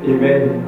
Amen.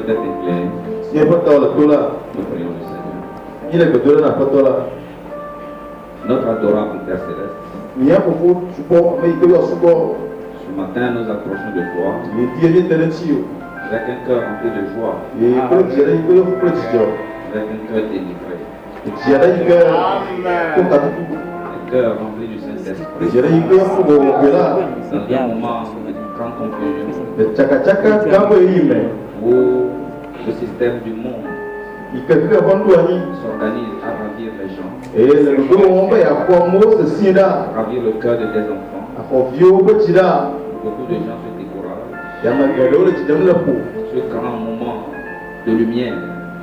peut-être incliné. Si pas toi la tola. Nous prions le Seigneur. Il est que toi n'a pas toi là. Notre adorable Père Céleste, Il y a beaucoup de support, mais il peut y avoir support. ce matin nous approchons de toi Il dit il est dessus. avec un cœur rempli de joie, Et il peut dire il peut y avoir plus de joie. avec un cœur délivré, Et il y a il peut comme ça tout. un cœur rempli du Saint-Esprit. Il y a il peut y avoir pour là. Dans un moment de grande confusion Le tchaka tchaka kambo yime. où le système du monde Il peut faire bon douani. s'organise à ravir les gens, Et le gros on va y avoir mot ce sida. ravir le cœur de tes enfants. A ko vieux petit là. Beaucoup de gens se découragent. Il y a ma gado le petit la peau. Ce grand moment de lumière,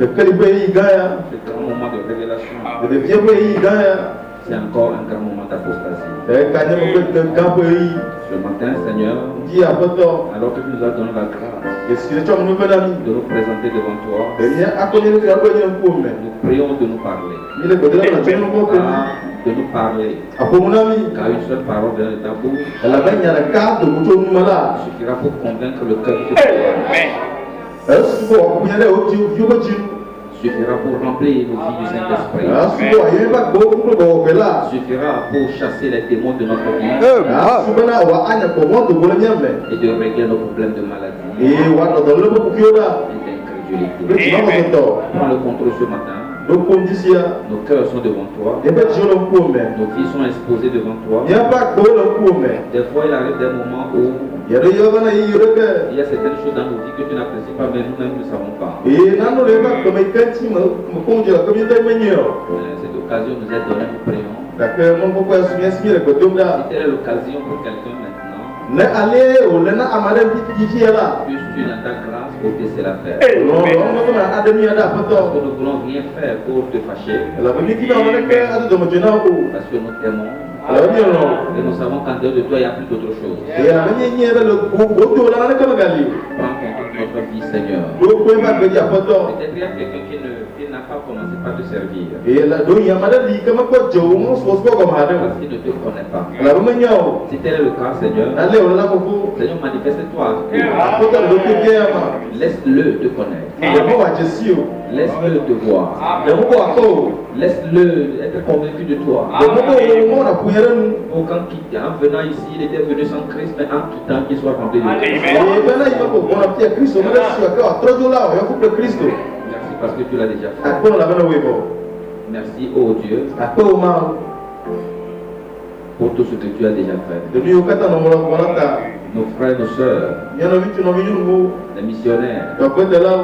Le pays gagne. ce grand moment de révélation, Le vieux pays gagne. c'est encore un grand moment d'apostasie. Et quand il y a un grand pays. Ce matin, Seigneur, Dit à votre. alors que tu nous as donné la grâce Est-ce que tu as un nouvel ami? de nous présenter devant toi, Il y a à connaître le travail d'un coup mais. nous prions de nous parler. Il est que de la nation nous compte. De nous parler. À pour mon ami. Car une seule parole vient de ta bouche Elle a gagné la carte de Moutou Moumala. suffira pour convaincre le cœur de Dieu. Est-ce que vous avez au Dieu? Suffira pour remplir nos vies du Saint-Esprit. Est-ce que vous avez pas beaucoup de là? Suffira pour chasser les démons de notre vie Est-ce que vous avez comment de voler bien mais? et de régler nos problèmes de maladie Et vous avez dans le beaucoup de là. et d'incrédulité. Le petit maman de toi. Prends le contrôle ce matin. Donc on dit si Nos cœurs sont devant toi. et ben je le coup mais. Nos vies sont exposées devant toi. Il n'y a pas que le coup mais. Des fois, il arrive des moments où Il y a des gens qui il y a certaines choses dans nos vies que tu n'apprécies pas, mais nous-mêmes ne savons pas. et non, les gens comme ils cantent, me conduisent la communauté meilleure. Cette occasion nous est donnée, nous prions. D'accord, mon papa a soumis à ce qu'il y a que Si telle est l'occasion pour quelqu'un maintenant, ne aller ou ne amara petit là. puisses-tu dans ta grâce ôter cette affaire. Non, on va à demi à la Parce photo. que nous ne voulons rien faire pour te fâcher, La famille qui va en faire à de mon général. parce que nous t'aimons. Alors bien non. Et nous savons qu'en dehors de toi, il n'y a plus d'autre chose. Et la famille n'y avait le gros là comme Gali. Prends contrôle de notre vie, Seigneur. Donc on va dire photo. Peut-être qu'il y a quelqu'un qui n'a pas commencé par te servir, Et là donc il y a madame dit comme quoi Joe on se pose pas comme parce madame. qu'il ne te connaît pas. La famille n'y Si tel est le cas, Seigneur, allez on l'a beaucoup. Seigneur, manifeste-toi. La photo de l'autre bien ma. Laisse-le te connaître. Le mot à Jessie. Laisse-le te voir. Le mot à quoi? Laisse-le être convaincu de toi. Le mot on a pour Pour quand en venant ici, il était venu sans Christ, mais en quittant, qu'il soit rempli de toi. et maintenant il va pour on a pris Christ on a laissé à 3 jours là il y a couple Christ. Merci parce que tu l'as déjà À fait. quoi on l'a bien oui bon. Merci, ô Dieu, À quoi on m'a pour tout ce que tu as déjà fait. de lui au kata no mo la ta. Nos frères, nos sœurs, Il y en a vu tu n'as vu nous. les missionnaires, Donc de là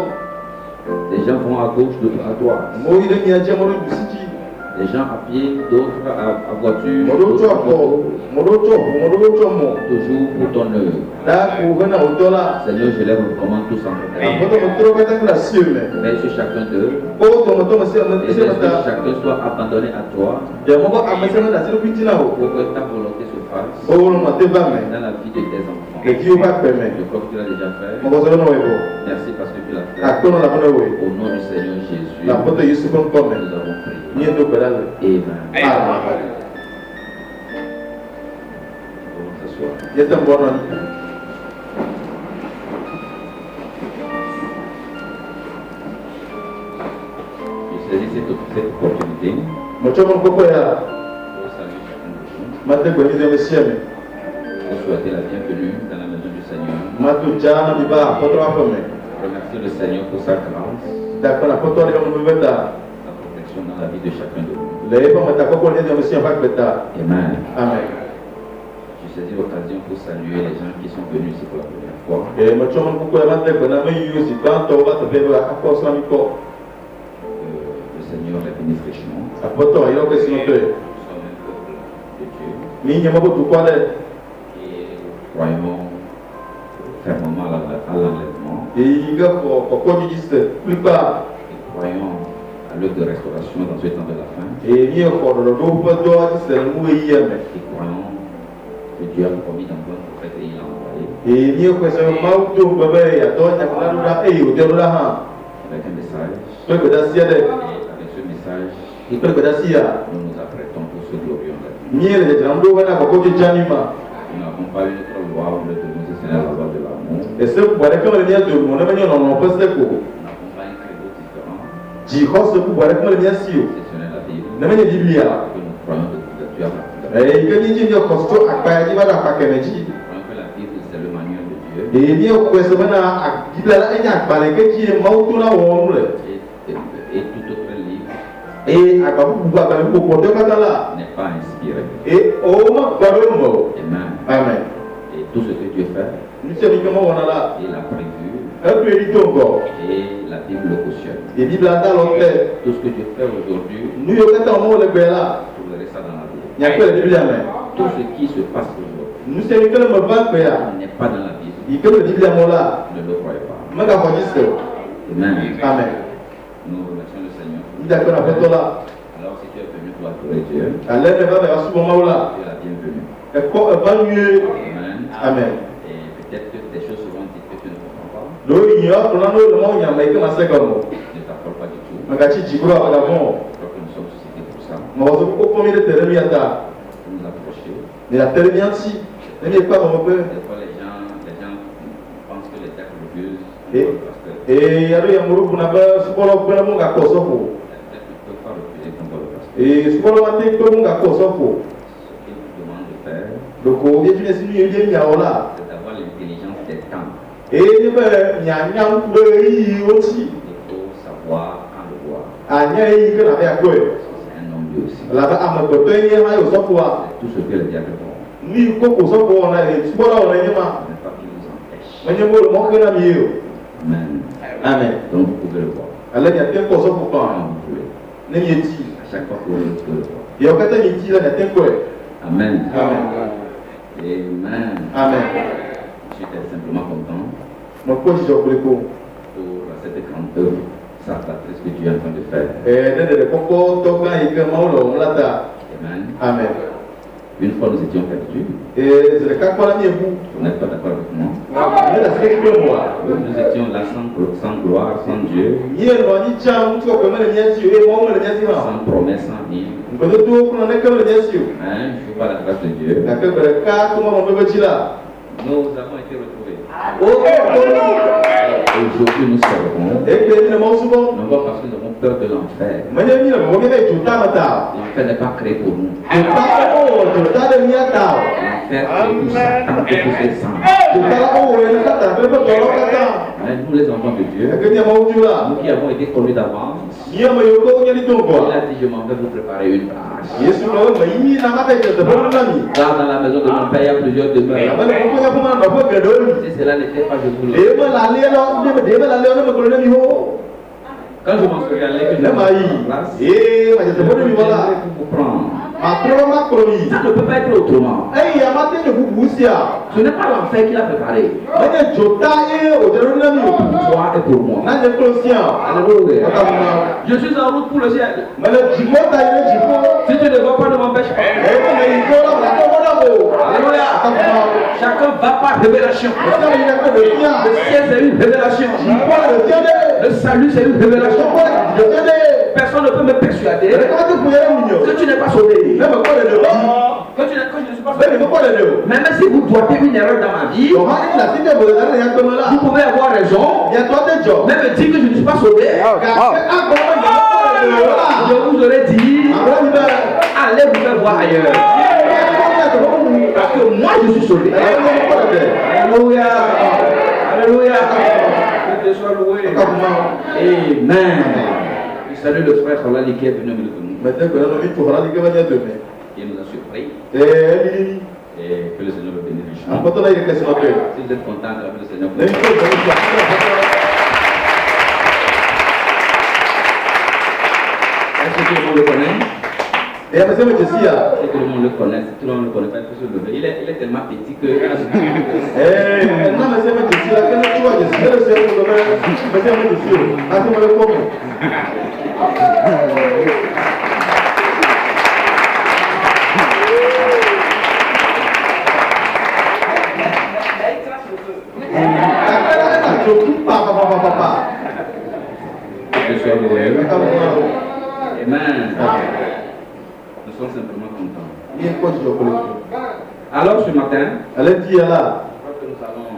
les gens vont à gauche, d'autres à droite. mo il est bien moi du city. Les gens à pied, d'autres à voiture, Mo d'autres do à moto. mo. Toujours pour ton œuvre. Da ku gana o dola. Seigneur, je les recommande tous en A fait. foto mo tro ka ta la sieme. Veille sur chacun d'eux. O to mo to mo se mo Et se laisse que mata. chacun soit abandonné à toi Ya mo ko amese na silo pitina o. pour que ta volonté se fasse O lo ma te ba me. dans la vie de tes enfants. Le ki o ba pe me. Je crois que tu l'as déjà fait. Mo ko so no webo. Merci parce que tu l'as A fait. ko no la bona we. Au nom du Seigneur Jésus, La foto Yesu kon ko me. nous avons prié. Ni do ko dal. Amen. Ah. On va s'asseoir. Yeta mbona. Je saisis cette opportunité Mo cho mo ko ya. pour saluer chacun de vous, Ma te ko ni de sieme. pour souhaiter la bienvenue dans la maison du Seigneur. Ma tu jana mi ba foto a ko me. Remercier le Seigneur pour sa grâce, Da ko na foto le mo beta. sa protection dans la vie de chacun de vous. Le pa mata ko ni de sieme ba beta. Amen. Amen. Je saisis l'occasion pour saluer les gens qui sont venus ici pour la première fois. E mo cho mo ko ya ma te ko na me yusi ba to ba to be ba ko sa mi ko. Le Seigneur les bénisse richement. A foto ilo ke si no te. Nous sommes un peuple de Dieu Ni nyama ko tu ko le. et croyons fermement à l'enlèvement E iga ko di diste. Plus pas. et croyons à l'œuvre de restauration dans ce temps de la fin. E ni ko do do pa do di se mu e yeme. Et croyons que Dieu a promis d'envoyer un prophète et il l'a envoyé E ni ko se ma do ba ba ya do nya ko da e o de la ha. avec un message. Pe ko da sia de. Et avec ce message, E pe ko da sia. nous nous apprêtons pour ce glorieux enlèvement. Ni le de jamdo ba na ko di janima. Nous n'avons pas une autre loi où le Seigneur, c'est la loi de l'amour. Et ce boire comme le mien de mon ami on en passe de quoi. On accompagne que d'autres différents. J'y crois ce boire comme le mien si. Exceptionnel la Bible. N'a pas de Bible là. Que nous croyons de couverture à partir de Et que ni Dieu costo akpa di bada pa keneji. Nous croyons que la Bible c'est le manuel de Dieu. Et bien ko se bana Bible la enya akpa le ke ji mautu na wo le. Et tout autre livre Et akpa bu ba ba ko ko de kata la. n'est pas inspiré. Et o ma ba do mo. Amen. Amen. Et tout ce que Dieu fait, Nous savons comment on a là. il a prévu Un peu dit encore. et la Bible le cautionne. Et Bible là dans l'autre. Tout ce que Dieu fait aujourd'hui, Nous yo kata mo le be là. vous verrez ça dans la Bible. Il y a que la Bible amen. Tout ce qui se passe aujourd'hui Nous savons que le me va be ya. n'est pas dans la Bible. Il que le Bible mo là. Ne le croyez pas. Ma ka fodi se. Amen. Amen. Nous remercions le Seigneur. Il d'accord avec toi là. Alors si tu es venu pour adorer Dieu, Allez ne va vers ce moment là. tu es la bienvenue. Et quoi va mieux. Amen. Amen. Et peut-être que des choses seront dites que tu ne comprends pas. Lo ignore pour nous le monde y a mais que ma se comme. Ne t'affole pas du tout. Ma ka ci jigura ba bon. Je crois que nous sommes suscités pour ça. Mo zo ko combien de terrain y a ta. Pour nous approcher. Mais la terre bien si. Ne n'est pas mon père. Des fois les gens pensent que les diacres refusent. Parce que Et yaro ya muru kuna ba sukolo ko mo ga ko so ko. peut-être qu'ils ne peuvent pas refuser comme le pasteur. Et sukolo ma te ko mo ga ko so ko. Ce qu'ils nous demandent de faire, Donc on vient d'une signe il y a là. c'est d'avoir l'intelligence des temps. Et ne ba nya nya ko yi aussi. Il faut savoir quand le voir. Anya yi que na ba ko. C'est un homme lui aussi. La ba ama ko to yi ma yo so ko wa. Tout ce que les diacres font, Ni ko ko so ko na e sukolo na yi ma. ce n'est pas qui nous empêche. Mwenye mo ko na mi yo. Amen. Amen. Donc vous pouvez le voir. Allah ya te ko so ko Quand pa. vous voulez. Ne yi ti. À chaque fois que vous voulez, vous pouvez le voir. Yo kata yi ti la na te ko. Amen. Amen. Amen. Amen. Je suis simplement content Mo ko ji jo ko ko. pour cette grande œuvre salvatrice que Dieu est en train de faire. Ne de ko ko to ka yi que ma lo la ta. Amen. Amen. Une fois nous étions perdus, Et c'est le cas pour la mienne. vous n'êtes pas d'accord avec moi. Mais la série que moi. Nous étions là sans gloire, sans Dieu, Hier, on dit tiens, tu vas comment le mien sur et moi le mien sur. sans promesse, sans vie. On peut tout pour n'en comme le mien sur. Hein, je ne par la grâce de Dieu. La que le cas, comment on peut dire là. Nous avons été retrouvés. Oh, Aujourd'hui, nous servons. et que le mot souvent. Non pas parce que nous avons peur de l'enfer. Mais il y a un moment tout à l'heure. L'enfer n'est pas créé pour nous. Tout à le mien ta. L'enfer est pour Satan et pour ses sang. Tout à l'heure, on est là, t'as fait pour toi là. Mais nous, les enfants de Dieu, Et que tu as mangé là. nous qui avons été connus d'avance, Il y a un yoko, il y a du tout il quoi. a dit je m'en vais vous préparer une place. Yesu là, mais il n'a pas fait de bon ami. Car dans la maison de mon père, il y a plusieurs Mais demeures. on peut pas m'en faire que deux. Si cela n'était pas, je vous le dis. Dema la lé là, dema la lé là, mais qu'on le dit oh. Quand je m'en suis allé, que je Le m'en maïs. suis en place, Eh, mais c'est bon de voilà. pour vous prendre. Ma promis. Ça ne peut pas être autrement. Eh, il y a matin de vous boussia. Ce n'est pas l'enfer qui l'a préparé. Mais Jota et au dernier ami. Pour toi et pour moi. N'a de conscient. Alléluia. Je suis en route pour le ciel. Mais le jibo ta il est jibo. Si tu ne vas pas, ne m'empêche pas. Eh, mais il faut là, la tombe là. Alléluia. Chacun va par révélation. Le Le ciel, c'est une révélation. Le salut, c'est une révélation. Personne ne peut me persuader que tu n'es pas sauvé. Que je ne suis pas sauvé. Même si vous doitez une erreur dans ma vie, vous pouvez avoir raison. Même me dire que je ne suis pas sauvé. Je vous aurais dit, allez vous faire voir ailleurs. Parce que moi je suis sauvé. Alléluia. Alléluia. Que Dieu soit loué. Amen. Je salue le frère Khalali qui est venu avec nous. Il nous a surpris. Et que le Seigneur le bénisse. Si vous êtes content, acclamez le Seigneur. Est-ce que tout le monde le connaît? Est-ce que tout le monde le connaît? Si tout le monde le connaît pas, il faut se lever. Il est tellement petit que. Que soit loué. Amen. Nous sommes simplement contents. Alors ce matin, je crois que nous allons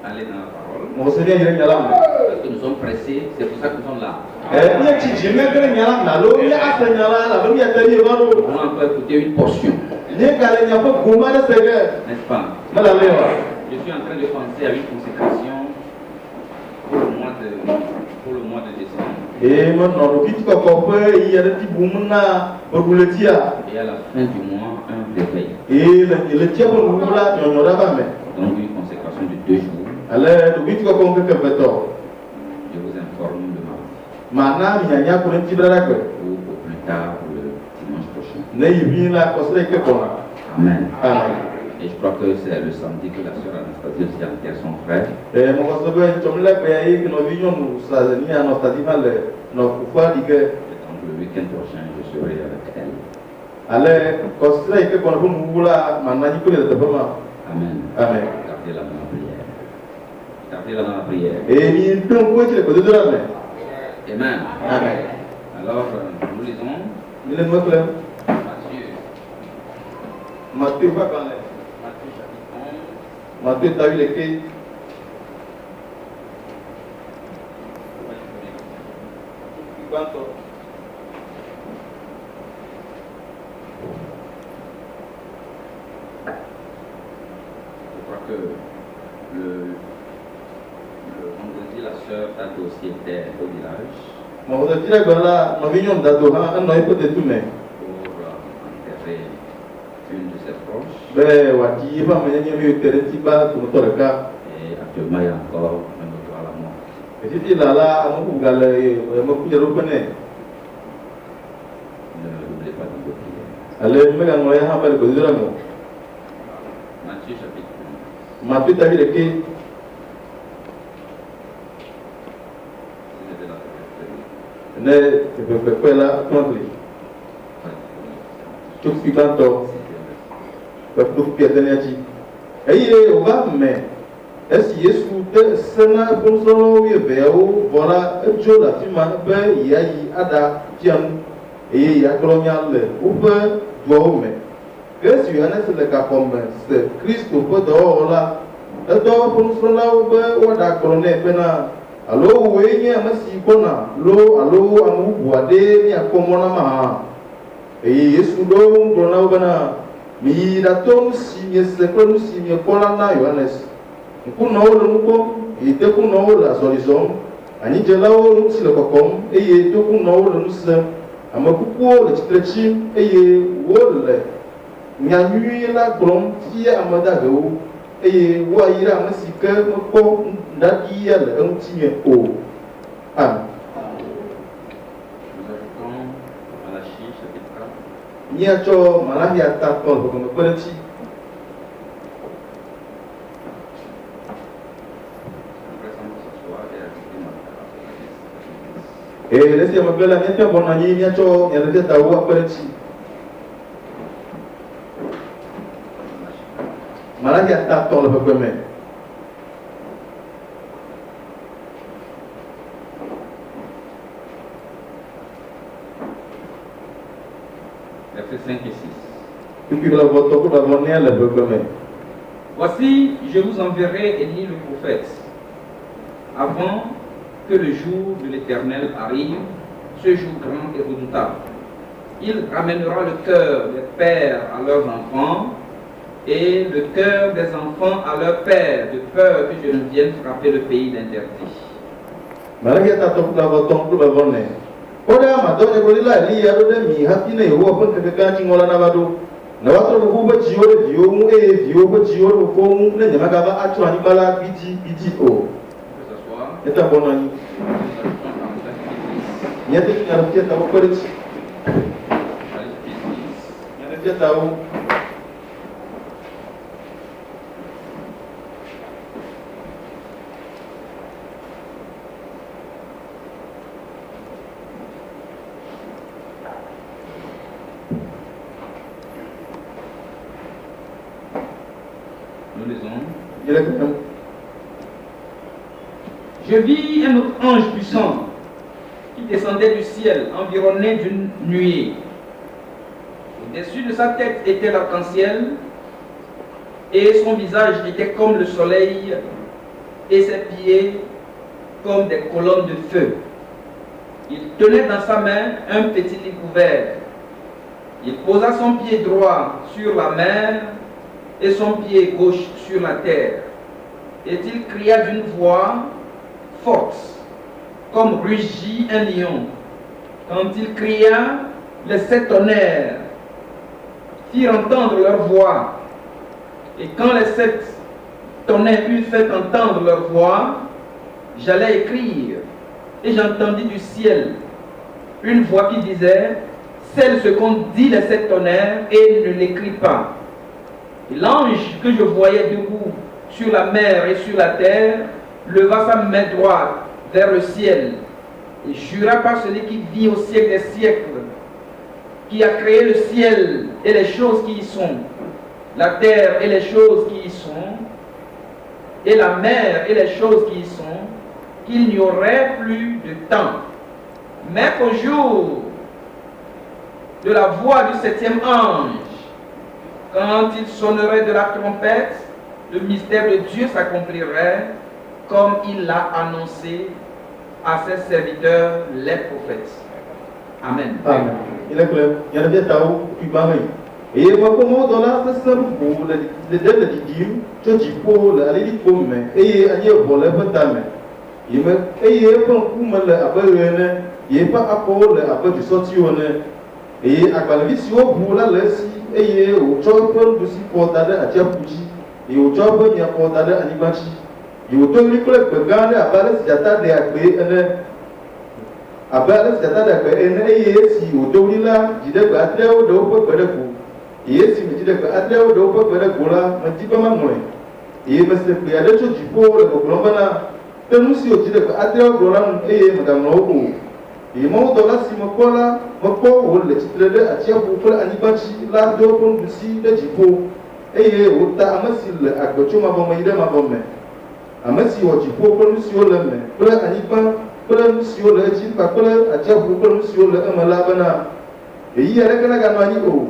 aller dans la parole. Parce que nous sommes pressés, c'est pour ça que nous sommes là. On va encore écouter une portion. N'est-ce pas? Je suis en train de penser à une consécration pour le mois de décembre. Et à la fin du mois, un réveil. Donc une consécration de 2 jours. Je vous informe de mardi. Ou plus tard, le dimanche prochain. Amen. Et je crois que c'est le samedi que la sœur Anastasie aussi enterre son frère. Donc le week-end prochain, je serai avec elle. Amen. Amen. Gardez-la dans la prière. Gardez-la dans la prière. Amen. Amen. Alors, nous lisons Matthieu chapitre 11. Matthieu, tu as vu les clés? Je crois que le vendredi, la sœur Tato aussi était au village. Pour enterrer une de ses proches. Et actuellement, il y a encore un autre à la mort. Ne l'oubliez pas dans vos prières. Matthieu chapitre 11. Matthieu, tu as vu les clés? Est-ce que Yesu te sena bonsono yeveo voilà ejo la fima be yayi ada tiam e ya kolonial upe duome qu'est-ce que Yohane le capome c'est Christ peut dehors là et dehors bonsono be wada kolone pena allo wenye amasi kona lo allo amu boade ni akomona ma e Yesu do ngona bana mi datom si mi se kono si mi kola na Yohane kuna wolo nuko ite kuna wolo asolizom ani jela wolo nsile kokom eye to kuna wolo nusle amakuku wolo chitrechi eye wolo nyanyui la glom tie amada go eye wa ira amasika mako ndadi yele entinye o am Malachi chapitre 4 niacho Malachi atakon ko me kwenti. Et laissez-moi faire la mienne, bon, on a dit, il y a des taous à Pérenci. Malade, il y a ta le peuple même. Versets 5 et 6. Et puis, le peuple même. Voici, je vous enverrai Élie le prophète, avant que le jour de l'Éternel arrive, ce jour grand et redoutable. Il ramènera le cœur des pères à leurs enfants et le cœur des enfants à leurs pères, de peur que je ne vienne frapper le pays d'interdit. Est un bon ami. Il y a des gens qui ont fait un peu de temps. Il y a des gens qui ont nous lisons. Je vis un autre ange puissant qui descendait du ciel, environné d'une nuée. Au-dessus de sa tête était l'arc-en-ciel, et son visage était comme le soleil et ses pieds comme des colonnes de feu. Il tenait dans sa main un petit lit couvert. Il posa son pied droit sur la mer et son pied gauche sur la terre. Et il cria d'une voix forte, comme rugit un lion. Quand il cria, les 7 tonnerres firent entendre leur voix. Et quand les 7 tonnerres eurent fait entendre leur voix, j'allais écrire. Et j'entendis du ciel une voix qui disait: scelle ce qu'ont dit les 7 tonnerres et ne l'écris pas. Et l'ange que je voyais debout sur la mer et sur la terre leva sa main droite vers le ciel et jura par celui qui vit au siècle des siècles, qui a créé le ciel et les choses qui y sont, la terre et les choses qui y sont, et la mer et les choses qui y sont, qu'il n'y aurait plus de temps, mais qu'au jour de la voix du 7e ange, quand il sonnerait de la trompette, le mystère de Dieu s'accomplirait comme il l'a annoncé à ses serviteurs, les prophètes. Amen. Amen. Il est clair. Il y a des taous qui barrent. Et comment dans la saison pour le délai de Dieu, tu dis pour aller dire pour moi, et il y a pour le bâtiment. Il me, et il y a pas un coup mal à bas, il y a pas à pour le à bas du sorti on est. Et à la vision pour la laisser, et il y a au job pour si pour d'aller à Tiapouji, et au job il y a pour d'aller à Nibachi. Il y a autant de clubs que gagner à Balas, il y a tant de accueillir à Balas, il y a tant d'accueillir et si au Dolila, il y a des athlètes au dos pour le coup. Et si il y a des athlètes au dos pour le coup là, on dit pas moins. Et parce que il y a des choses du pauvre, le Colomba, que nous si on dit des athlètes au dos là, et madame Lobo. Et moi, dans la si mon cola, mon pauvre, le titre de Atia pour le Anibachi, là, deux pour le si de Jipo. Et au ta amasil, à Gocho ma bombe, il est ma bombe. Amasi wa Jipo pour le sur le main, pour l'Anipa, pour le sur le Jipa, pour le Atia pour le sur le Amalabana. Et il y a un Ganani o.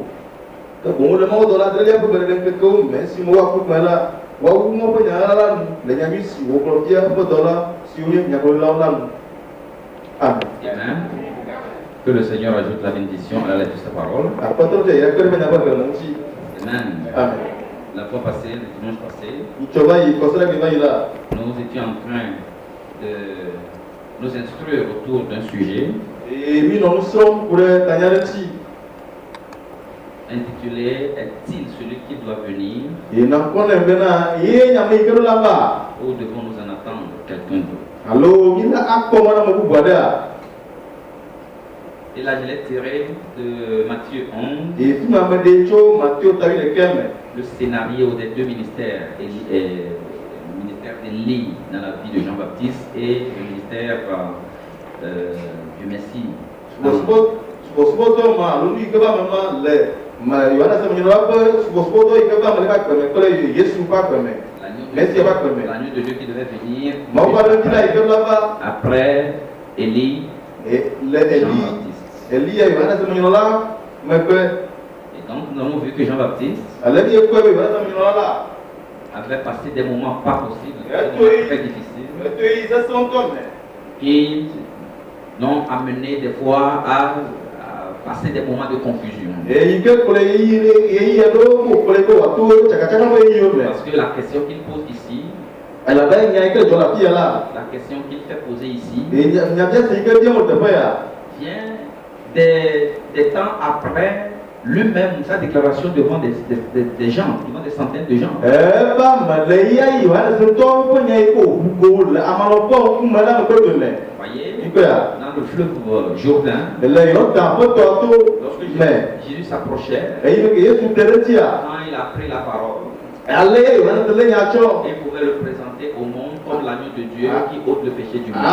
Bon, le mot de la dernière pour le Péco, mais si moi, pour là, ou mon peignard, les amis, si vous voulez pour dollar, si vous voulez, il y a pour l'homme. Amen. Que le Seigneur ajoute la bénédiction à la lettre de sa parole. Amen. La fois passée, le dimanche passé, nous étions en train de nous instruire autour d'un sujet intitulé Est-il celui qui doit venir ou devons-nous en attendre quelqu'un d'autre? Et là, je l'ai tiré de Matthieu 11, le scénario des 2 ministères, le ministère d'Élie dans la vie de Jean-Baptiste et le ministère du Messie. L'agneau de Dieu qui devait venir après Élie et Jean-Baptiste. Et donc nous avons vu que Jean-Baptiste avait passé des moments pas possibles, des moments très difficiles, qui l'ont amené des fois à passer des moments de confusion. Parce que la question qu'il pose ici, la question qu'il fait poser ici, vient des temps après lui-même sa déclaration devant des gens, devant des centaines de gens. Voyez, dans le fleuve Jourdain, lorsque Jésus s'approchait, quand il a pris la parole, il pouvait le présenter au monde comme l'agneau de Dieu qui ôte le péché du monde.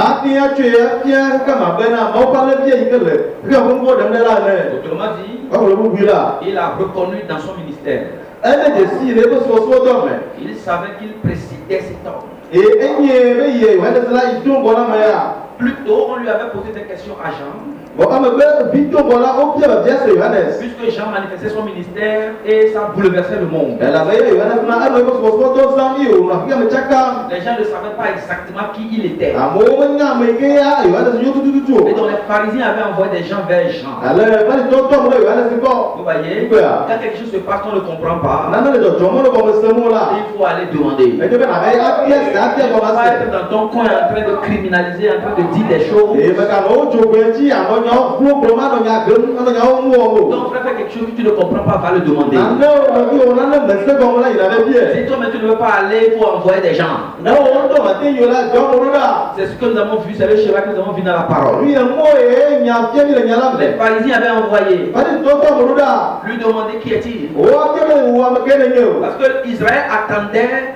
Autrement dit, il a reconnu dans son ministère. Il savait qu'il précédait cet homme. plus tôt, on lui avait posé des questions à Jean. Puisque Jean manifestait son ministère et ça bouleversait le monde. Les gens ne savaient pas exactement qui il était. Et donc les pharisiens avaient envoyé des gens vers Jean. Vous voyez, quand quelque chose se passe qu'on ne comprend pas, il faut aller demander. Il ne faut pas être dans ton coin en train de criminaliser, en train de dire des choses. Donc frère, fait quelque chose que tu ne comprends pas, va le demander. Si toi-même tu ne veux pas aller, il faut envoyer des gens. C'est ce que nous avons vu, c'est le schéma que nous avons vu dans la parole. Les pharisiens avaient envoyé lui demander qui est-il. Parce que Israël attendait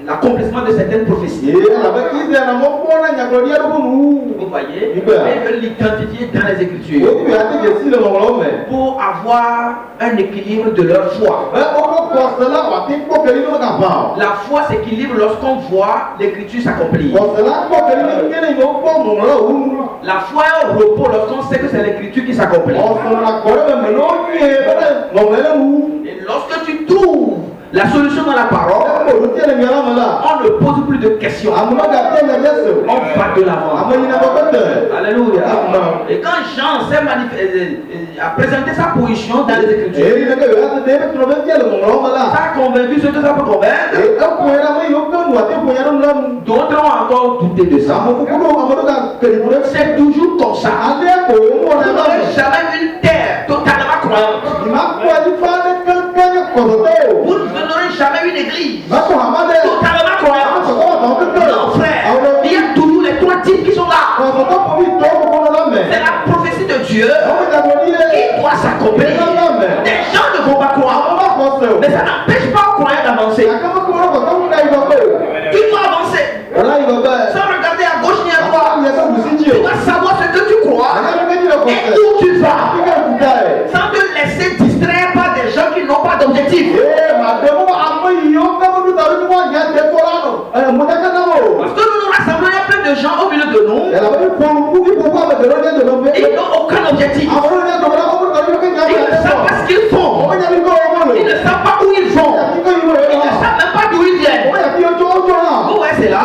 l'accomplissement de certaines prophéties. Vous voyez, ils veulent l'identifier dans les Écritures pour avoir un équilibre de leur foi. La foi s'équilibre lorsqu'on voit l'Écriture s'accomplir. La foi est au repos lorsqu'on sait que c'est l'Écriture qui s'accomplit. Et lorsque tu trouves la solution dans la parole, on ne pose plus de questions. On va de l'avant. Alléluia. Et quand Jean a présenté sa position dans les Écritures, ça a convaincu ceux que ça peut convaincre. D'autres ont encore douté de ça. C'est toujours comme ça. Vous n'aurez jamais une terre totalement croyante. Vous n'aurez jamais une église totalement croyante. Non frère, il y a toujours les trois types qui sont là. C'est la prophétie de Dieu qui doit s'accomplir. Des gens ne vont pas croire, mais ça n'empêche pas aux croyants d'avancer. Tu dois avancer sans regarder à gauche ni à droite. Tu dois savoir ce que tu crois et où tu vas, sans te laisser distraire par des gens qui n'ont pas d'objectif. Parce que nous nous rassemblons, il y a plein de gens au milieu de nous. Ils n'ont aucun objectif. Ils ne savent pas ce qu'ils font. Ils ne savent pas où ils vont. Ils ne savent même pas d'où ils viennent. Vous voyez, c'est là.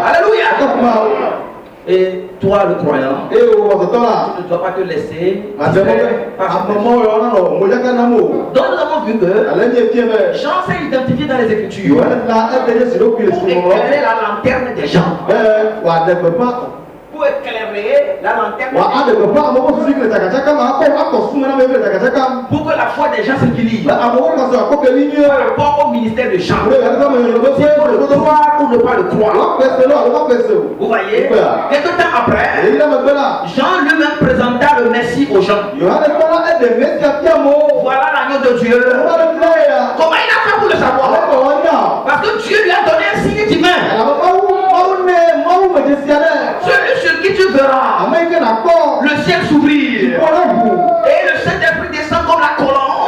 Alléluia. Et toi, le croyant, tu ne dois pas te laisser. Donc nous avons vu que Jean s'est identifié dans les Écritures pour éclairer la lanterne des gens. Pour éclairer la lanterne des gens. Pour que la foi des gens s'équilibre par rapport au ministère de Jean. Si pour le croire ou ne pas le croire. Vous voyez, quelques temps après, Jean lui-même présenta le Messie aux gens. Voilà l'agneau de Dieu. Comment il a fait pour le savoir? Parce que Dieu lui a donné un signe divin. Celui sur qui tu verras le ciel s'ouvrir et le Saint-Esprit descend comme la colombe.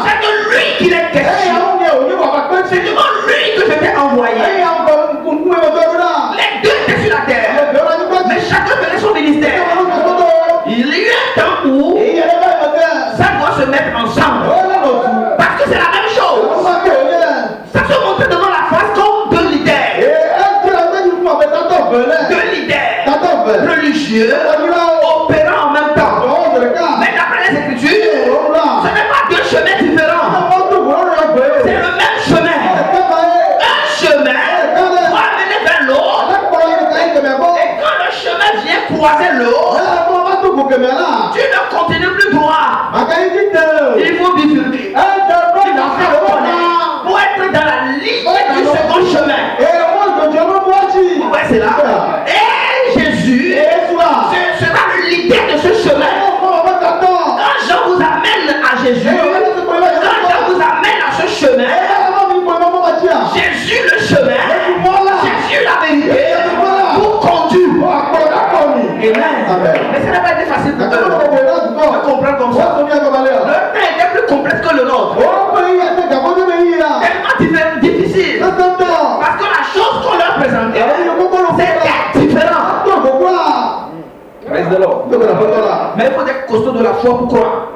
C'est de lui qu'il est question. C'est devant lui que je t'ai envoyé. Les deux étaient sur la terre, mais chacun faisait son ministère. Il y a eu un temps où ça doit se mettre ensemble, parce que c'est la même chose. Ça se montre devant la face comme deux leaders religieux opérant en même temps. Mais d'après les Écritures, ce n'est pas deux chemins différents, c'est le même chemin. Un chemin doit amener vers l'autre, et quand le chemin vient croiser l'autre, tu ne continues plus droit. Il faut bifurquer. Il faut faire connaître pour être dans la ligne du second chemin. Vous voyez, c'est là. Et Jésus sera le leader de ce chemin. Quand Jean vous amène à Jésus, quand Jean vous amène à ce chemin, Jésus le chemin, Jésus la vérité, vous conduit. Amen. Mais ça n'a pas été facile pour eux de comprendre comme ça. Leur temps était plus complexe que le nôtre. Tellement difficile. Parce que la chose qu'on leur présentait, Praise the Lord. Mais il faut être costaud de la foi pour croire.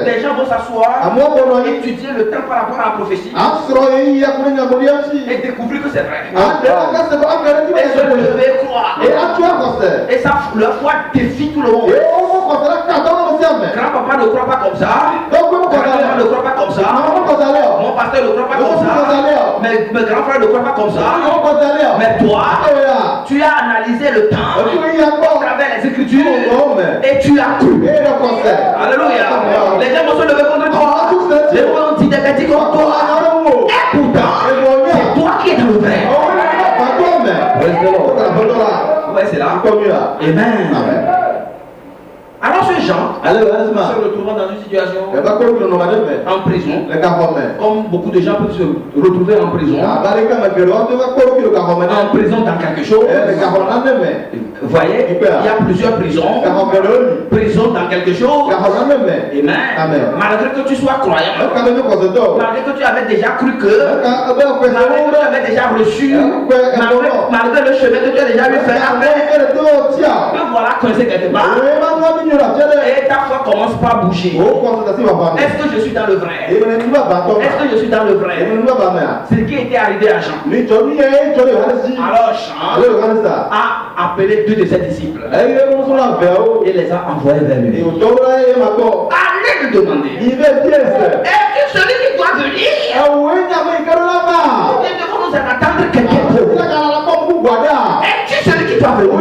Les gens vont s'asseoir, étudier le temps par rapport à la prophétie et découvrir que c'est vrai. Et se lever et croire. Et ça, leur foi défie tout le monde. Grand-papa ne croit pas comme ça. Grand-papa ne croit pas comme ça. Mon pasteur ne croit pas comme ça. Mes grands frères ne croient pas comme ça. Mais toi, tu as analysé le temps à travers les Écritures et tu as cru. Alléluia. Les gens vont se lever contre toi. Les gens vont dire des bêtises contre toi. Et pourtant, c'est toi qui es dans le vrai. Ouais, c'est là. Amen. Alors ce Jean se retrouvant dans une situation en prison, comme beaucoup de gens peuvent se retrouver en prison dans quelque chose. Vous voyez, il y a plusieurs prisons. Prison dans quelque chose. Amen. Malgré que tu sois croyant, malgré que tu avais déjà cru que, malgré que tu avais déjà reçu, malgré le chemin que tu as déjà eu faire, que voilà coincé quelque part. Et ta foi commence pas à bouger. Est-ce que je suis dans le vrai? Est-ce que je suis dans le vrai? C'est ce qui était arrivé à Jean. Alors Jean a appelé deux de ses disciples et les a envoyés vers lui. Allez lui demander, est-ce que celui qui doit venir, nous devons nous attendre quelqu'un d'autre? Es-tu celui qui doit venir?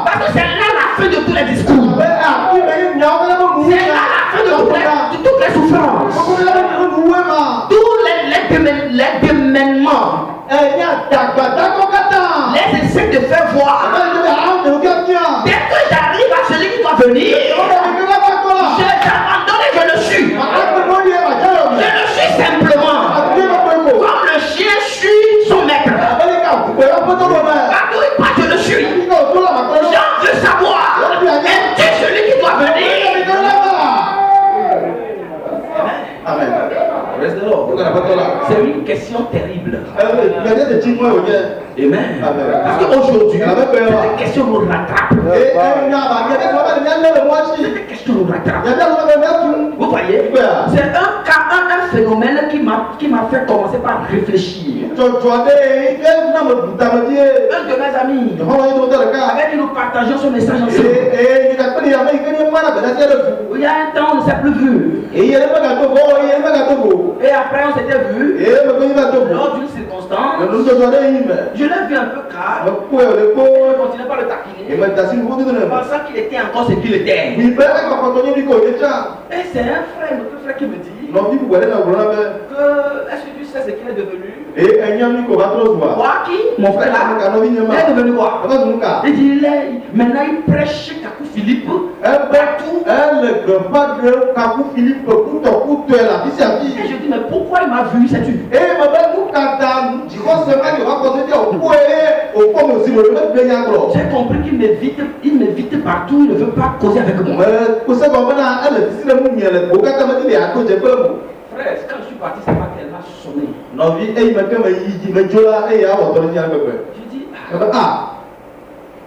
Parce que c'est là la fin de tous les discours. C'est là la fin de toutes les souffrances. Tous les démènements. Les essais de faire voir. Dès que j'arrive à celui qui doit venir, je t'abandonne et je le suis. Je le suis simplement. Comme le chien suit son maître. Partout il passe, je le suis. J'en veux savoir. Es-tu celui qui doit venir? Amen. C'est une question terrible. Amen. Parce qu'aujourd'hui, cette question nous rattrape. Cette question nous rattrape. Vous voyez, c'est un phénomène qui m'a fait commencer par réfléchir. Un de mes amis, avec qui nous partageons ce message ensemble. Il y a un temps, on ne s'est plus vu. Et après, on s'était vu lors d'une circonstance. Je l'ai vu un peu calme. Je ne continuais pas à le taquiner, pensant qu'il était encore ce qu'il était. Et c'est un frère, notre frère qui me dit que est-ce que tu sais ce qu'il est devenu? Quoi qui? Mon frère là, il est devenu quoi? Il dit, maintenant il prêche Kakou Philippe partout. Et je dis, mais pourquoi il m'a vu, sais-tu? J'ai compris qu'il m'évite partout, il ne veut pas causer avec moi. Frère, quand je suis parti, c'est pas qu'elle m'a sonné.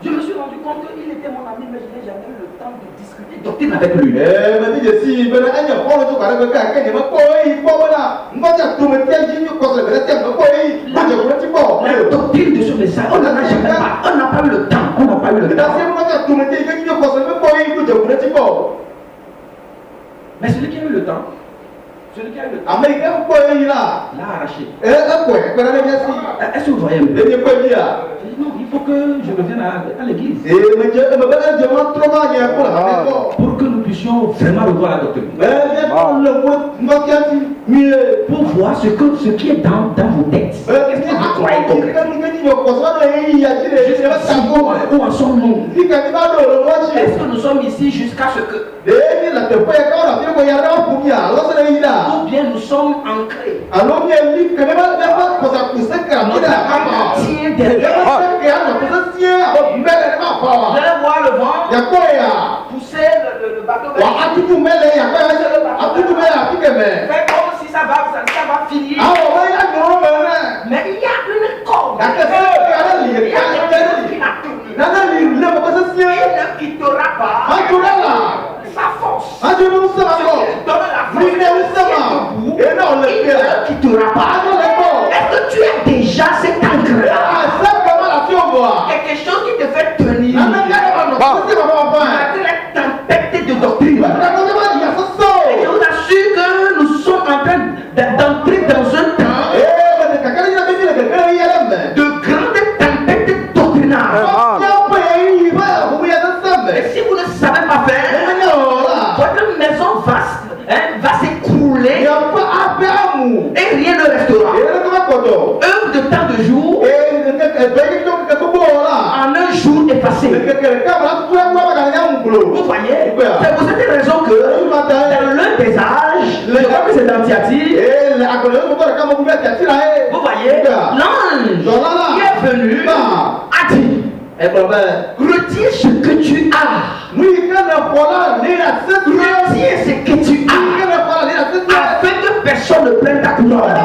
Je me suis rendu compte qu'il était mon ami, mais je n'ai jamais eu le temps de discuter doctrine avec lui. La doctrine de ce message, on n'a pas eu le temps. On n'a pas eu le temps. Mais celui qui a eu le temps, l'a arraché. Est-ce que vous voyez? Non, il faut que je revienne à l'église. Pour que nous puissions vraiment revoir la doctrine. Pour voir ce qui est dans vos têtes. Qu'est-ce que vous croyez concrètement? Où en sommes-nous? Est-ce que nous sommes ici jusqu'à ce que... Ou bien nous sommes ancrés. Notre âme tient derrière. Je vais voir le vent pousser le bateau vers fait comme si ça va finir. Mais il y a une corde. Il y a sa force. Ah, Dieu nous sait encore. Donne la force. Lui, il est où ça, et non, le Il pire. ne quittera pas. Est-ce que tu as déjà cet ancre-là? Quelque chose qui te fait tenir. Malgré la tempête de doctrine. Et je vous assure que nous sommes en train d'entrer dans un temps de grandes tempêtes doctrinales. Et si vous ne savez pas faire, votre maison va s'écrouler et rien ne restera. Œuvre de temps de jour en un jour effacé. Vous voyez, c'est pour cette raison que dans l'un des âges, je crois que c'est dans Thyatire, vous voyez, l'ange qui est venu a dit, retire ce que tu as. Retire ce que tu as. Afin que personne ne prenne ta couleur. Parce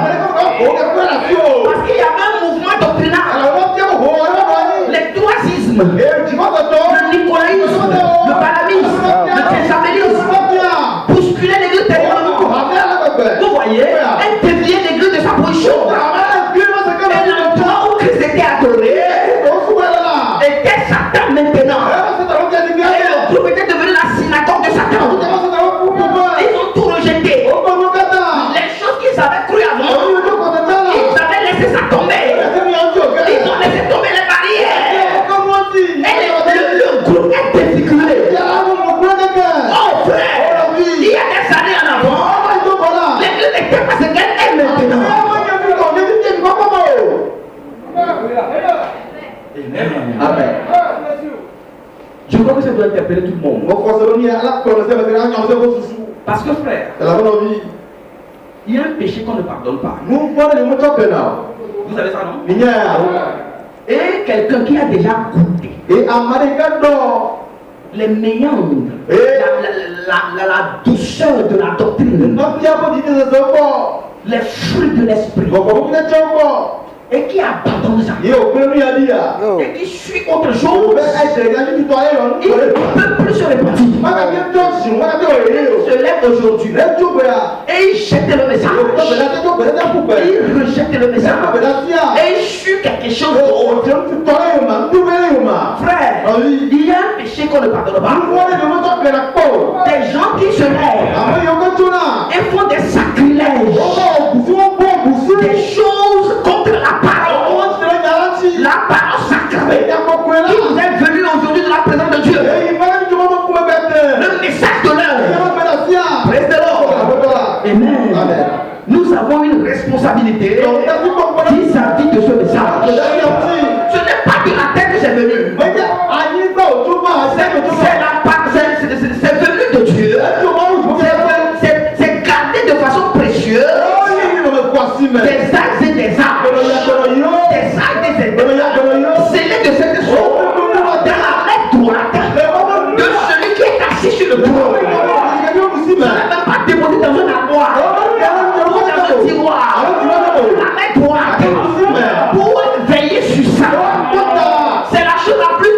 qu'il y a un mouvement doctrinal. Les droitismes, le nicolaïsme, le balamisme, le thésamélisme, bousculer l'église tellement. Vous voyez, elle déviait l'église de sa position. Et l'endroit où Christ était adoré était Satan maintenant. Et le groupe était devenu la synagogue de Satan. Ils ont tout rejeté. Les choses qu'ils avaient cru avant, ils avaient laissé ça tomber. Ils ont laissé tomber les barrières. Et le groupe est défiguré. Oh frère, il y a des années en avant, l'église n'était pas ce qu'elle est maintenant. Amen. Je crois que ça doit interpeller tout le monde. Parce que frère, il y a un péché qu'on ne pardonne pas. Vous savez ça, non? Et quelqu'un qui a déjà goûté les méandres, la douceur de la doctrine, les fruits de l'esprit, et qui abandonne ça, et qui suit autre chose, il ne peut plus se repentir. Il se lève aujourd'hui et il jette le message. Il rejette le message et il suit quelque chose d'autre. Frère, il y a un péché qu'on ne pardonne pas. Des gens qui se lèvent et font des sacrilèges, des choses contre la parole sacrée qui vous est venue aujourd'hui de la présence de Dieu. Le message de l'heure. Praise the Lord. Amen. Nous avons une responsabilité vis-à-vis de ce message. Ce n'est pas de la terre que c'est venu. C'est venu de Dieu. C'est gardé de façon précieuse. Des actes et des arbres. Des actes et des arbres. Scellés de cette sorte. Dans la main droite de celui qui est assis sur le trône. Ce n'est même pas déposé dans un armoire. Ou dans un tiroir. La main droite. Pour veiller sur ça. C'est la chose la plus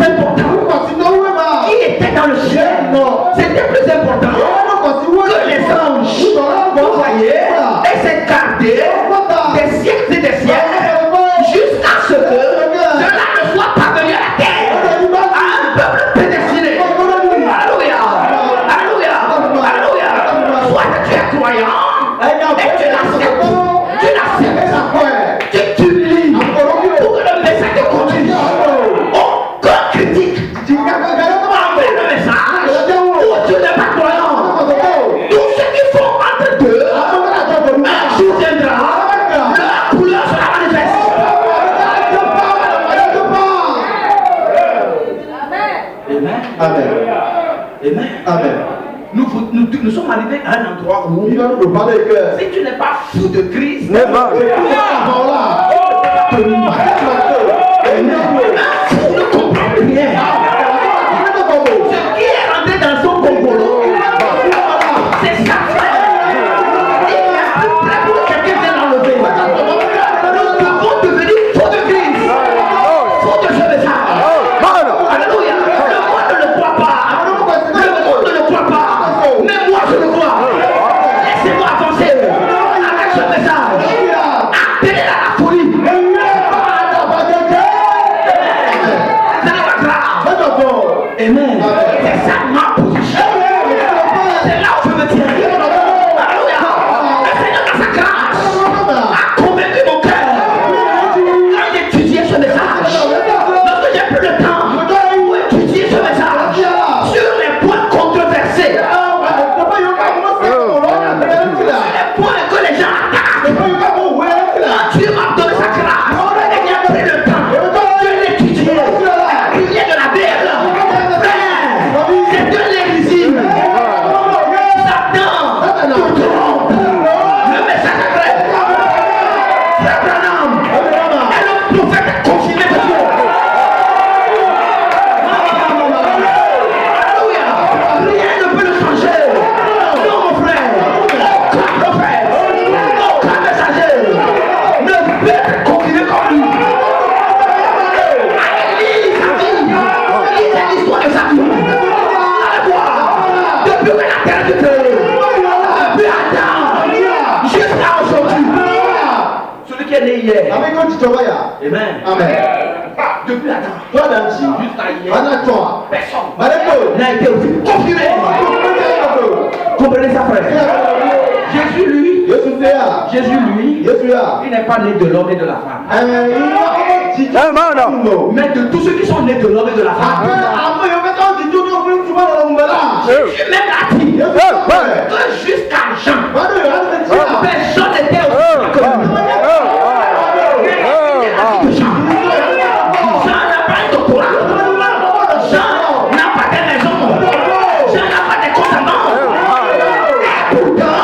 importante. Qui était dans le ciel. C'était plus important que les anges. Vous voyez. Et c'est gardé des siècles et des siècles jusqu'à ce que cela ne soit pas venu à la terre à un peuple prédestiné. Alléluia. Alléluia. Alléluia. Soit que tu es croyant et tu l'acceptes. Tu l'acceptes. Tu t'oublies pour que le message continue. Aucun critique envers le message ou tu n'es pas croyant. Tous ceux qui font entre deux, un jour viendra, leur couleur sera manifeste. Amen. Amen. Amen. Amen. Nous sommes arrivés à un endroit où si tu n'es pas fou de Christ, un fou ne comprend rien. Ce qui est rentré dans son congolo, c'est ça, frère. Il n'est plus prêt pour que quelqu'un vienne l'enlever. Nous devons devenir fous de Christ, fous de ce message. Alléluia. Le monde ne le croit pas. appelé à la folie. Ce n'est pas grave. Amen. C'est ça ma position. C'est là où je me tiens. Alléluia. Le Seigneur dans sa grâce a convaincu mon cœur. Quand j'étudiais ce message, lorsque j'ai plus le temps pour étudier ce message sur les points controversés, sur les points que les gens attaquent, Dieu m'a donné sa grâce et j'ai pris le temps de l'étudier. Il y a de la Bible. C'est de l'hérésie. Satan te trompe. Le message est vrai. Frère Branham est le prophète confirmé de Dieu. Alléluia. Rien ne peut le changer. Non, mon frère. Aucun prophète, aucun messager ne peut être confirmé comme lui. Allez, sa vie. Lisez l'histoire de sa vie. Allez voir. Depuis que la terre est créée, depuis Adam jusqu'à aujourd'hui, celui qui est né hier. Amen. Depuis Adam jusqu'à hier, personne n'a été aussi confirmé. Comprenez ça, frère? Jésus, lui, il n'est pas né de l'homme et de la femme. Mais de tous ceux qui sont nés de l'homme et de la femme. Jésus même a dit que jusqu'à Jean, personne n'était aussi que lui. Jean n'a pas de doctorat. Jean n'a pas de maison. Jean n'a pas de concernant. Et pourtant,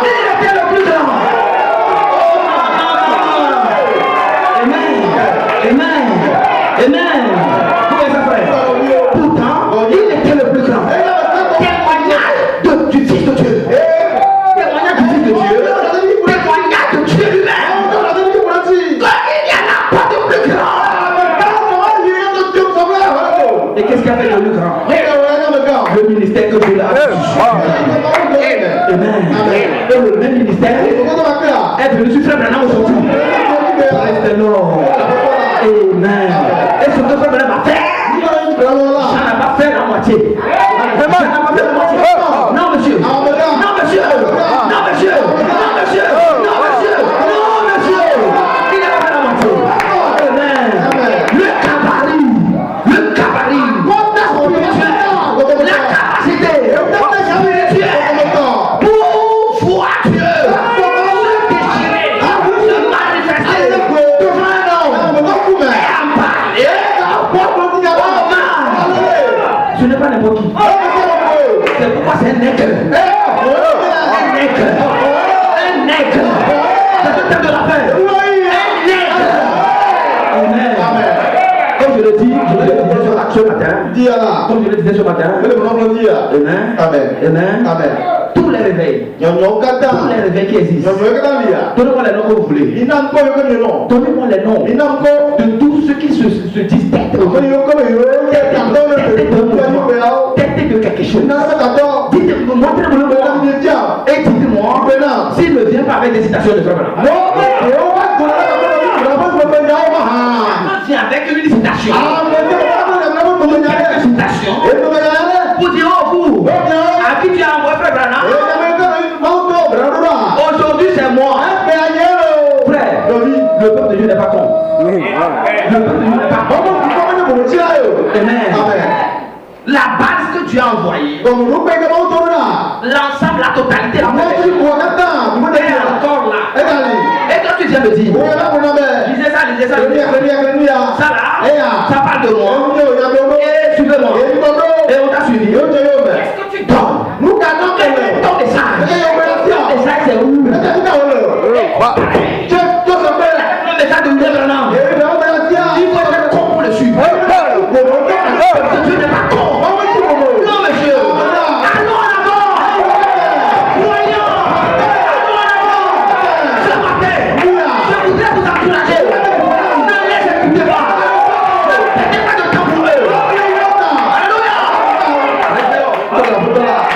il était le plus grand. Amen. Vous voyez ça, frère? Pourtant, il était le plus grand. Témoignage du Fils de Dieu. Témoignage du Fils de Dieu. Témoignage de Dieu lui-même. Qu'il n'y en a pas de plus grand. Et qu'est-ce qu'il a fait de plus grand? Le ministère que Dieu a fait. Amen. Et le même ministère est venu sur Frère Branham aujourd'hui. Reste non. Amen. Et ce que Frère Branham a fait, Jean n'a pas fait la moitié. Jean n'a pas fait la moitié. Non, monsieur. Non, monsieur. Non, monsieur. Non, monsieur. Non, monsieur. Non, monsieur. Il n'a pas fait la moitié. Amen. Le cabaret. La capacité spirituelle pour voir Dieu se déchirer, se manifester devant un homme et en parler. Ce n'est pas n'importe qui. C'est pourquoi c'est un nègre. Un nègre. C'est le thème de la paix. Un nègre. Amen. Comme je le dis ce matin. Comme je le disais ce matin. Amen. Tous les réveils. Tous les réveils qui existent. Donnez-moi les noms que vous voulez. Donnez-moi les noms de tous ceux qui se disent tête de quelque chose. Dites-moi, montrez-moi et dites-moi s'il ne vient pas avec des citations de Frère Branham. Viens avec une citation. Quelques citations pour dire oh vous à qui tu as envoyé Frère Branham. Aujourd'hui c'est moi. Frère, le peuple de Dieu n'est pas con. Le peuple de Dieu n'est pas con. Amen. La base que tu as envoyée, l'ensemble, la totalité, la est encore là. Et quand tu viens me dire, lisez ça, ça là, ça parle de moi, et suivez-moi, et on t'a suivi. Qu'est-ce que tu donnes? Nous gardons ton message. Ton message c'est où? Le message de Frère Branham. Il faut être con pour le suivre. Dieu n'est pas con. Non, monsieur. Allons en avant. Voyons. Allons en avant. Ce matin, je voudrais vous encourager. Ne les écoutez pas. N'ayez pas de temps pour eux. Alléluia. Je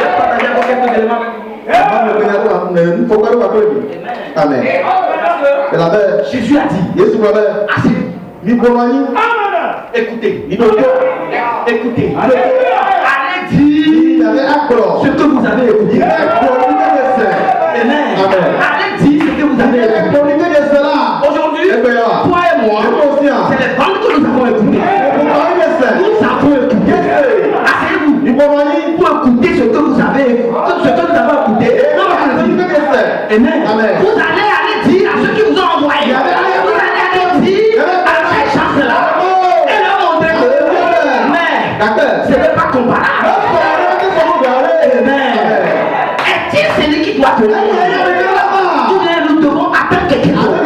vais partager quelques éléments avec vous. Amen. Jésus a dit. Assez. Écoutez. Écoutez. Allez dire ce que vous avez écouté. Amen. Allez dire ce que vous avez écouté. Aujourd'hui, toi et moi, c'est les bandes que nous avons écoutées. Nous avons écouté. Asseyez-vous pour écouter ce que vous avez écouté. Amen. Vous allez aller dire à ceux qui vous ont envoyé. Vous allez aller dire à ces gens-là et leur montrer que ce n'est pas comparable. Amen. Est-il celui qui doit te dire? Ou bien nous devons attendre quelque chose?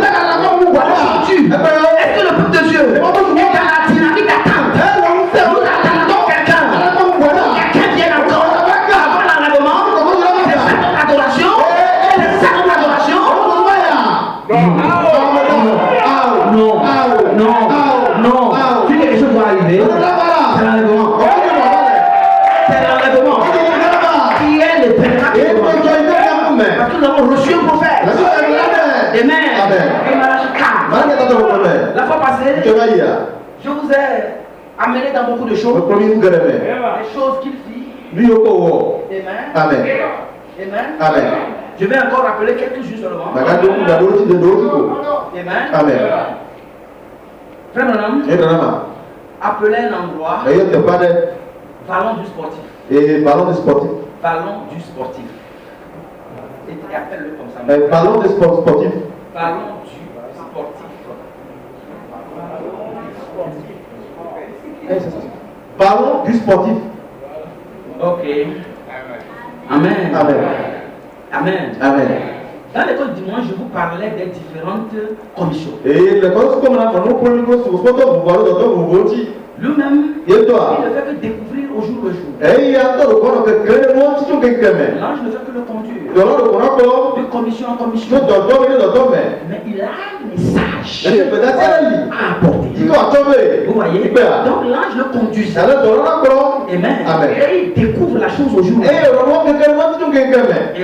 Aujourd'hui, est-ce que le peuple de Dieu est dans la dynamique d'attente? Nous attendons quelqu'un. Quelqu'un vient encore avant l'enlèvement. C'est ça notre adoration. C'est ça notre adoration. Non. Si quelque chose doit arriver, c'est l'enlèvement. C'est l'enlèvement. Qui est le prédicateur? Parce que nous avons reçu un prophète. Amen. Et Malachi 4. La fois passée, je vous ai amené dans beaucoup de choses. Les choses qu'il fit. Amen. Amen. Je vais encore rappeler quelques-unes seulement. Amen. Frère Branham appelait un endroit Ballon du sportif. Ballon du sportif. Et appelle-le comme ça. Ballon du sportif. Ballon du sportif. Ballon du sportif. Ok. Amen. Dans l'école dimanche, je vous parlais des différentes commissions. Lui-même, il ne fait que découvrir au jour le jour. L'ange ne fait que le conduire. De commission en commission. Mais il a un message à apporter. Vous voyez? Donc l'ange le conduit. Amen. Et il découvre la chose au jour le jour.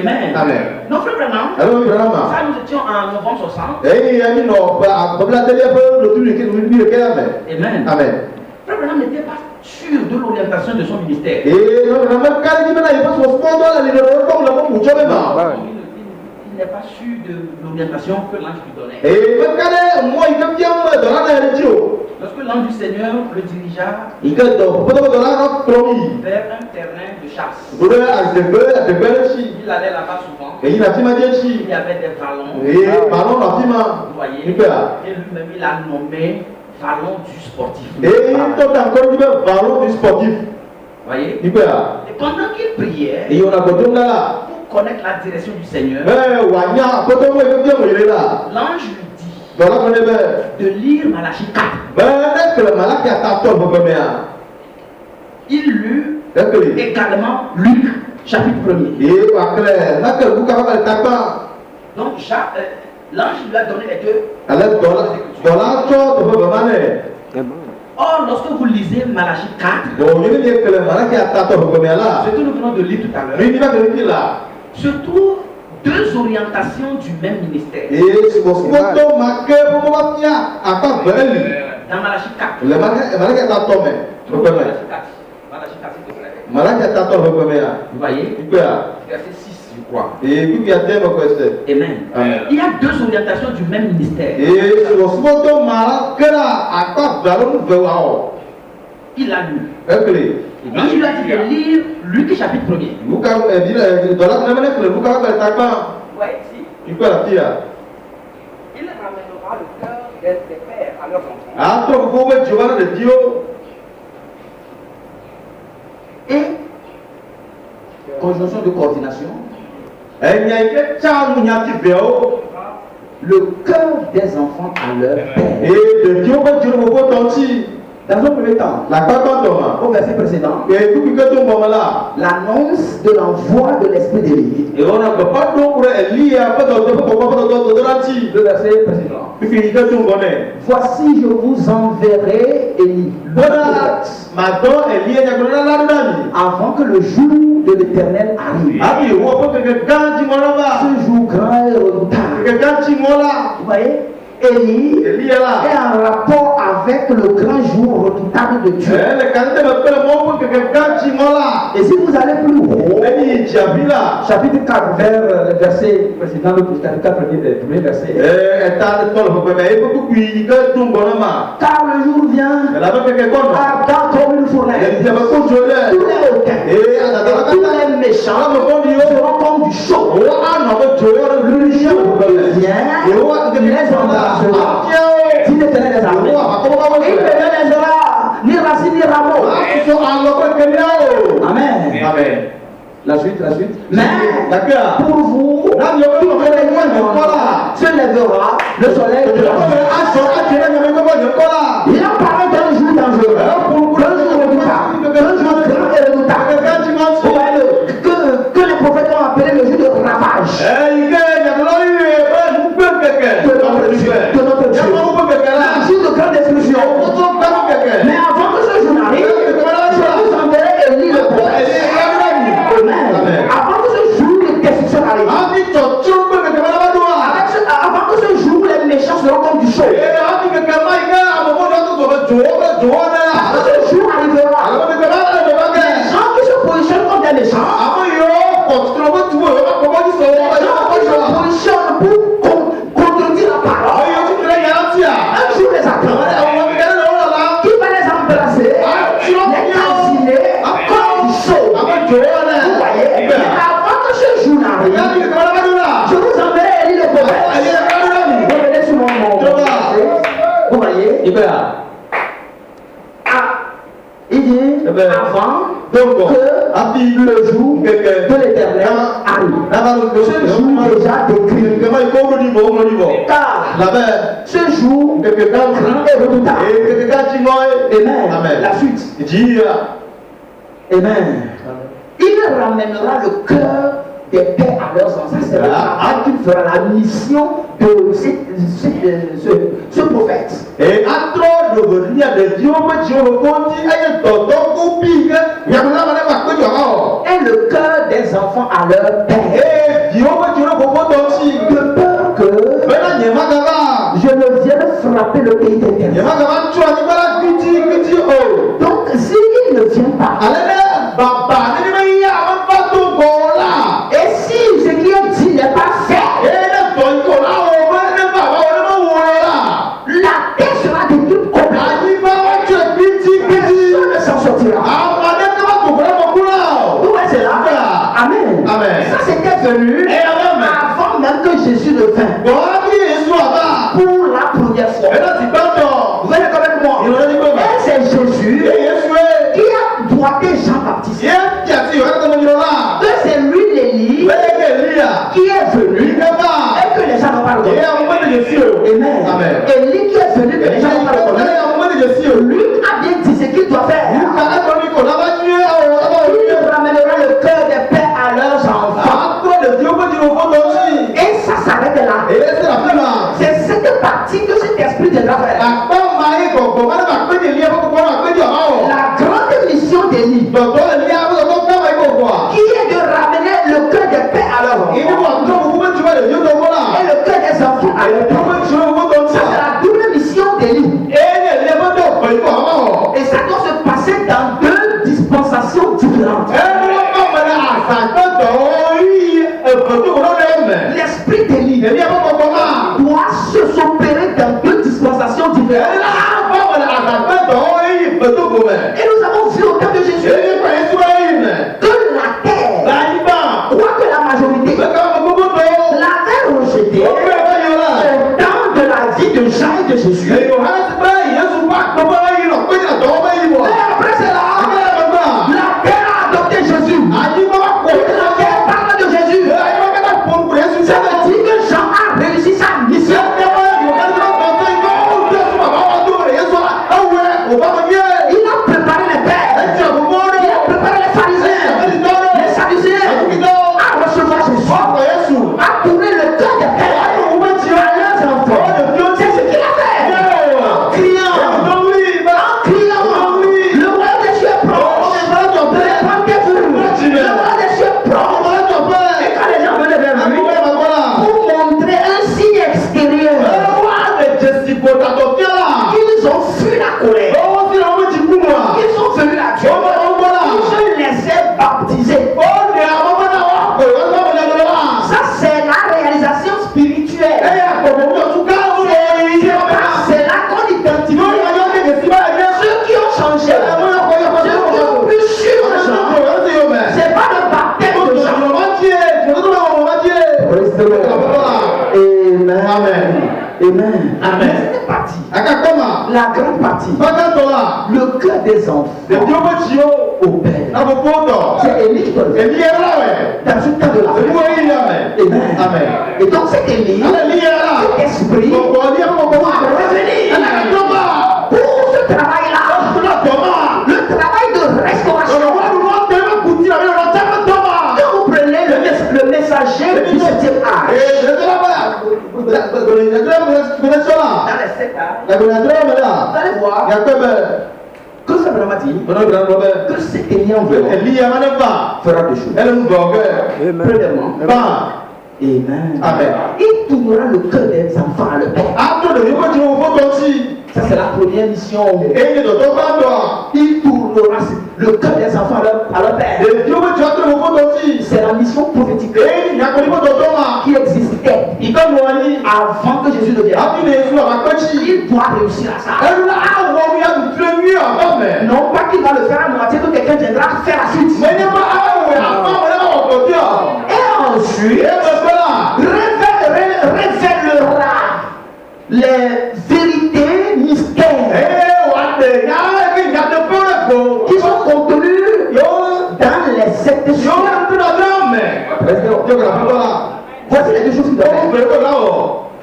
Amen. Donc frère Branham, ça nous étions en novembre 60. Amen. Frère Branham n'était pas sûr de l'orientation de son ministère. Il n'est pas sûr de l'orientation que l'ange lui donnait. Lorsque l'ange du Seigneur le dirigea vers un terrain de chasse, il allait là-bas souvent. Il y avait des ballons. Vous voyez? Et lui-même il a nommé ballon du sportif. Vous voyez? Et pendant qu'il priait, pour connaître la direction du Seigneur, l'ange lui dit de lire Malachi 4. Il lut également Luc chapitre 1er. Donc l'ange lui a donné les deux. Or, lorsque vous lisez Malachi 4, ce que nous venons de lire tout à l'heure, se trouvent deux orientations du même ministère. Dans Malachi 4. Malachi 4, s'il te plaît. Vous voyez? Verset 6, je crois. Amen. Il y a deux orientations du même ministère. Il a lu. Il lui a dit de lire Luc chapitre 1er. Ouais, si. Il ramènera le cœur des pères à leurs enfants. Et conjonction de coordination. Le cœur des enfants à leur père. Dans un premier temps, au verset précédent, l'annonce de l'envoi de l'esprit d'Élie. Le verset précédent. Voici, je vous enverrai Élie. Avant que le jour de l'Éternel arrive. Ce jour grand et redoutable. Vous voyez? Élie est en rapport avec le grand jour redoutable de Dieu. Et si vous allez plus haut, chapitre 4, vers le verset précédent, le chapitre 4, premier verset. Car le jour vient, ardent comme une fournaise. Tous les hautains et tous les méchants seront comme du chaud. Le jour vient, les embrassera. Si l'Éternel les armées, il ne les laissera ni racine ni rameau. Amen. Amen. La suite. Mais pour vous, tout le monde se lèvera, le soleil de la il en parle d'un jour dangereux, d'un jour redoutable, d'un jour grand et redoutable. Que les prophètes ont appelé le jour de ravage de notre Dieu. Le jour de grande destruction. Mais avant que ce jour n'arrive, je vous enverrai Élie le prophète. Avant que ce jour de destruction arrive, avant que ce jour les méchants seront comme du chaud, ce jour arrivera, les gens qui se positionnent comme des méchants, les gens qui se positionnent pour contredire la parole, un jour les attend, qui va les embrasser, les calciner comme du chaud. Vous voyez? Mais avant que ce jour n'arrive, je vous enverrai Élie le prophète. Revenez sur mon vous voyez? Il dit avant que le jour de l'Éternel arrive. Ce jour déjà décrit. Car ce jour est redoutable. Amen. La suite. Amen. Il ramènera le cœur des pères à leurs ancêtres. C'est le travail qu'il fera, la mission de ce prophète. Et le cœur des enfants à leur père. De peur que je ne vienne frapper le pays des terres. Donc s'il ne vient pas, et si ce qui est dit n'est pas fait, la terre sera détruite complètement. Personne ne s'en sortira. Vous voyez cela? Amen. Ça c'était venu avant même que Jésus ne vint. Pour la première fois. Vous allez avec moi. Et c'est Jésus qui a droité Jean-Baptiste. Que c'est lui l'Élie qui est venu et que les gens n'ont pas reconnu. Amen. Élie qui est venu que les gens n'ont pas reconnu. Luc a bien dit ce qu'il doit faire. Il ramènera le cœur des pères à leurs enfants. Et ça s'arrête là. C'est cette partie que cet esprit viendra faire. La grande mission d'Élie, qui est de ramener le cœur des pères à leurs enfants et le cœur des enfants à leurs pères. Ça c'est la double mission d'Élie. Et ça doit se passer dans deux dispensations différentes. L'esprit d'Élie doit se s'opérer dans deux dispensations différentes. Et nous avons vu au temps de Jésus que la terre, quoique la majorité l'avait rejeté au temps de la vie de Jean et de Jésus. Mais après cela, la terre a adopté Jésus. La terre parle de Jésus. Ça veut dire que Jean a réussi sa mission. Il a préparé les pères. Il a préparé les pharisiens, les sadducéens à recevoir Jésus, à tourner le cœur des pères à leurs enfants. C'est ce qu'il a fait. Ils ont fui la colère. Ils sont venus à Dieu. Ils se laissaient baptiser. Ça, c'est la réalisation spirituelle. C'est là qu'on identifie ceux qui ont changé. Ceux qui ont pu changer. C'est pas le baptême de Jean. Amen. Amen. Amen. C'est parti. La grande partie. Le cœur des enfants. Au Père. C'est Élie qui donne. Dans ce temps de la fête. Amen. Et donc cet Élie, cet esprit, doit revenir pour ce travail-là. Le travail de restauration. Quand vous prenez le messager du 7e âge, dans les 7 âges, vous allez voir que ça vraiment dit que cet Élie en fera des choses. Premièrement, Amen. Il tournera le cœur des enfants à leur père. Ça, c'est la première mission. Il tournera le cœur des enfants à leur père. C'est la mission prophétique qui existait avant que Jésus ne vienne. Il doit réussir à ça. Non pas qu'il va le faire à moitié, que quelqu'un viendra faire la suite. Et ensuite, révélera les vérités mystères qui sont contenues dans les 7 jours. Voici les 2 choses qui doivent.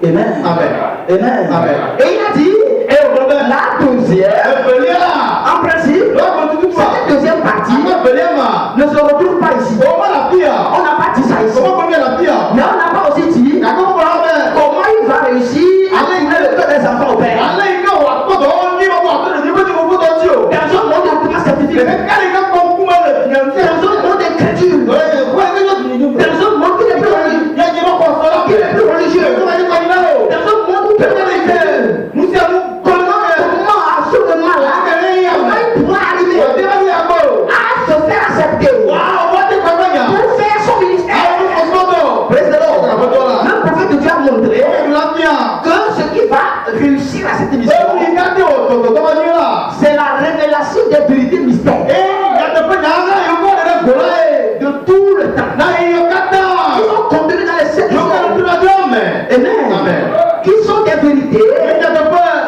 Amen. Amen. Et il a dit, la deuxième, en principe, cette deuxième partie ne se retrouve pas ici. On n'a pas dit ça ici. Mais on n'a pas aussi dit comment il va réussir à tourner le cœur des enfants au Père. Dans un monde de comment scientifique, dans un monde d'écriture, dans un monde qui n'est plus religieux, dans un monde où nous savons comment à ce moment-là, comment il pourra arriver à se faire accepter pour faire son ministère. Le prophète de Dieu a montré que ce qui va réussir à cette émission, c'est la révélation des vérités mystères de tout le temps. Qui sont contenus dans les 7 jours. Amen. Qui sont des vérités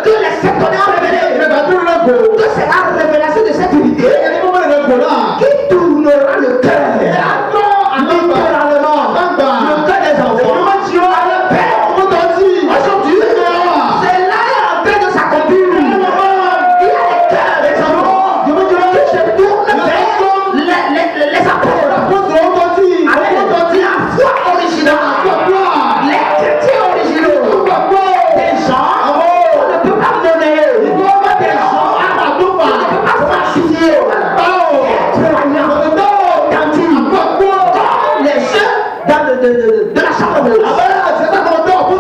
que les 7 ont révélées. Que c'est la révélation de cette vérité qui tournera le cœur. Littéralement, le cœur des enfants. Aujourd'hui, c'est là en train de s'accomplir. Il y a les cœurs des enfants qui se tournent vers les apôtres. Avec la foi originale. Les chrétiens originaux. Des gens qu'on ne peut pas monnayer. Des gens qu'on ne peut pas falsifier. Comme les jeux de la chambre de l'eau. On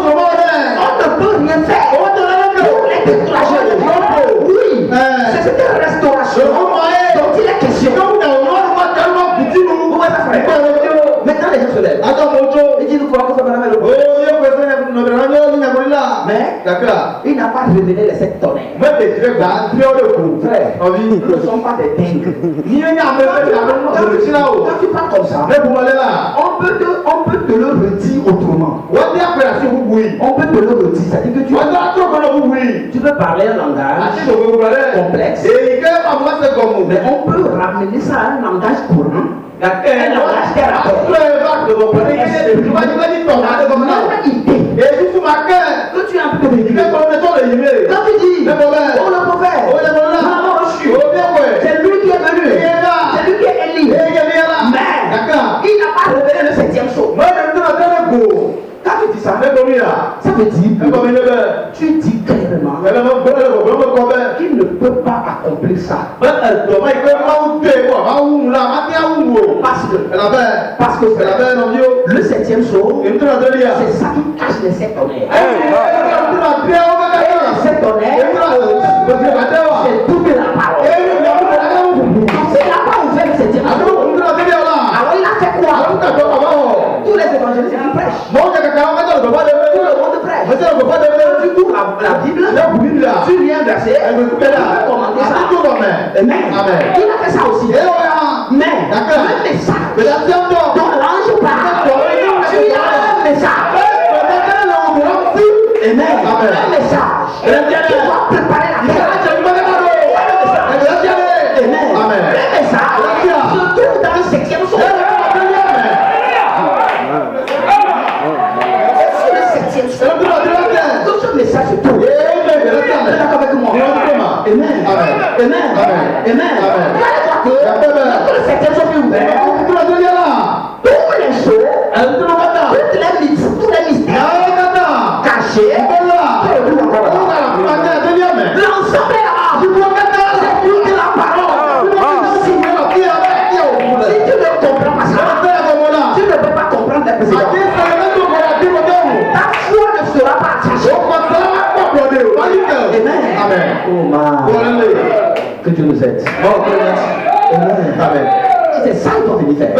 ne peut rien faire pour les décourager. Oui, c'est cette restauration dont il est question. Maintenant les gens se lèvent. Il dit nous croyons que ça va la mais il n'a pas révélé les 7 tonnerres. Frère, nous ne sommes pas des dingues. Quand tu parles comme ça, on peut te le redire autrement. On peut te le redire. C'est-à-dire que tu peux parler un langage complexe, mais on peut ramener ça à un langage courant. Un langage qui a rapport. Que tu as un peu de quand tu dis, oh le prophète, c'est lui qui est venu, c'est lui qui est Élie. Mais il n'a pas révélé le 7e saut. Quand tu dis ça, ça veut dire tu dis clairement qu'il ne peut pas accomplir ça. Parce que le 7e saut, c'est ça qui cache les 7 tonnerres. Et les Tu viens verser. Tu peux commander ça. Amen. Il a fait ça aussi. Mais le message dont l'ange parle, tu as un message. Amen. Un message. Tu dois préparer la terre. Amen. Le message se trouve dans le 7e psaume. C'est le 7e psaume. Donc ce message se trouve. D'accord avec moi. Amen. Amen. Amen. Vous allez voir que le 7e psaume est ouvert. Tous les choses, tous les mystères cachés, l'ensemble est là. C'est plus que la parole. Si tu ne comprends pas ça, tu ne peux pas comprendre les présidents. Ta foi ne sera pas attachée. Amen. Oh man. Que Dieu nous aide. Amen. C'est ça qu'il doit venir faire.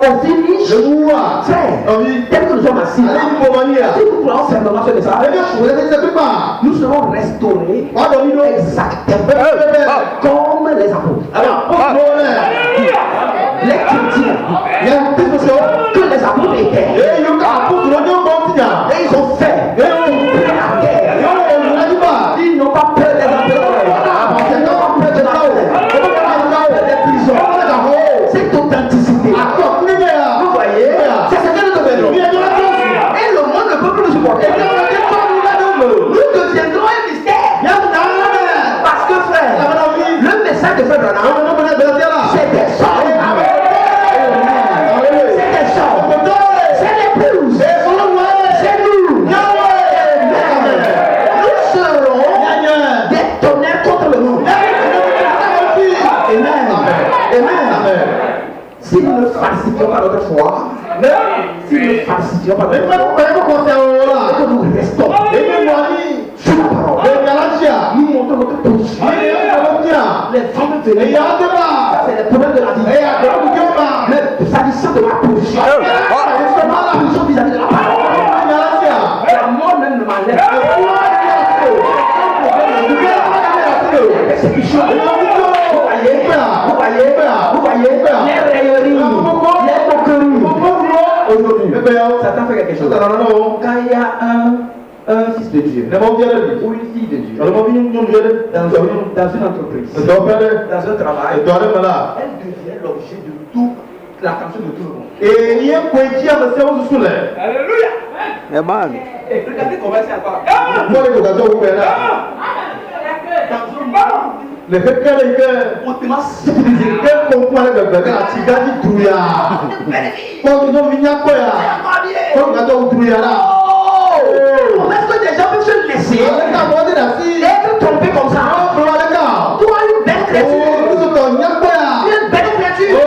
On finit, frère, tel que nous sommes assis là, si nous prenons simplement ce message, nous serons restaurés exactement comme les apôtres. Les chrétiens, que les apôtres étaient, et ils ont fait, ils ont pris la guerre. Ils n'ont pas peur des empereurs, ils n'ont pas peur de la mort, ils n'ont pas peur des prisons. Cette authenticité, vous voyez, c'est ce que nous devenons. Et le monde ne peut plus nous supporter. Nous deviendrons un mystère. Parce que frère, le message de Frère Branham, c'est des sorts. C'est des sorts. C'est l'épouse. C'est nous. Nous serons des tonnerres contre le monde. Amen. Si nous ne falsifions pas notre foi, si nous ne falsifions pas notre foi, que nous restons sur la parole, nous montrons notre position. Les femmes venaient, c'est les problèmes de la vie. Mais s'agissant de la position, la position vis-à-vis de la parole, la mort même ne m'enlève. Vous voyez, les railleries, les moqueries. Aujourd'hui, Satan fait quelque chose. Quand il y a un fils de Dieu ou une fille de Dieu dans une entreprise, dans un travail, elle devient l'objet de toute l'attention de tout le monde. Alléluia. Regardez comment c'est encore. Le fait que les gars, quel comprend le bébé, la tigre dit Douya. Quand ils ont vigné quoi là? Quand ils ont Douya là. Comment est-ce que des gens peuvent se laisser être trompés comme ça? Toi, une belle créature. Une belle créature.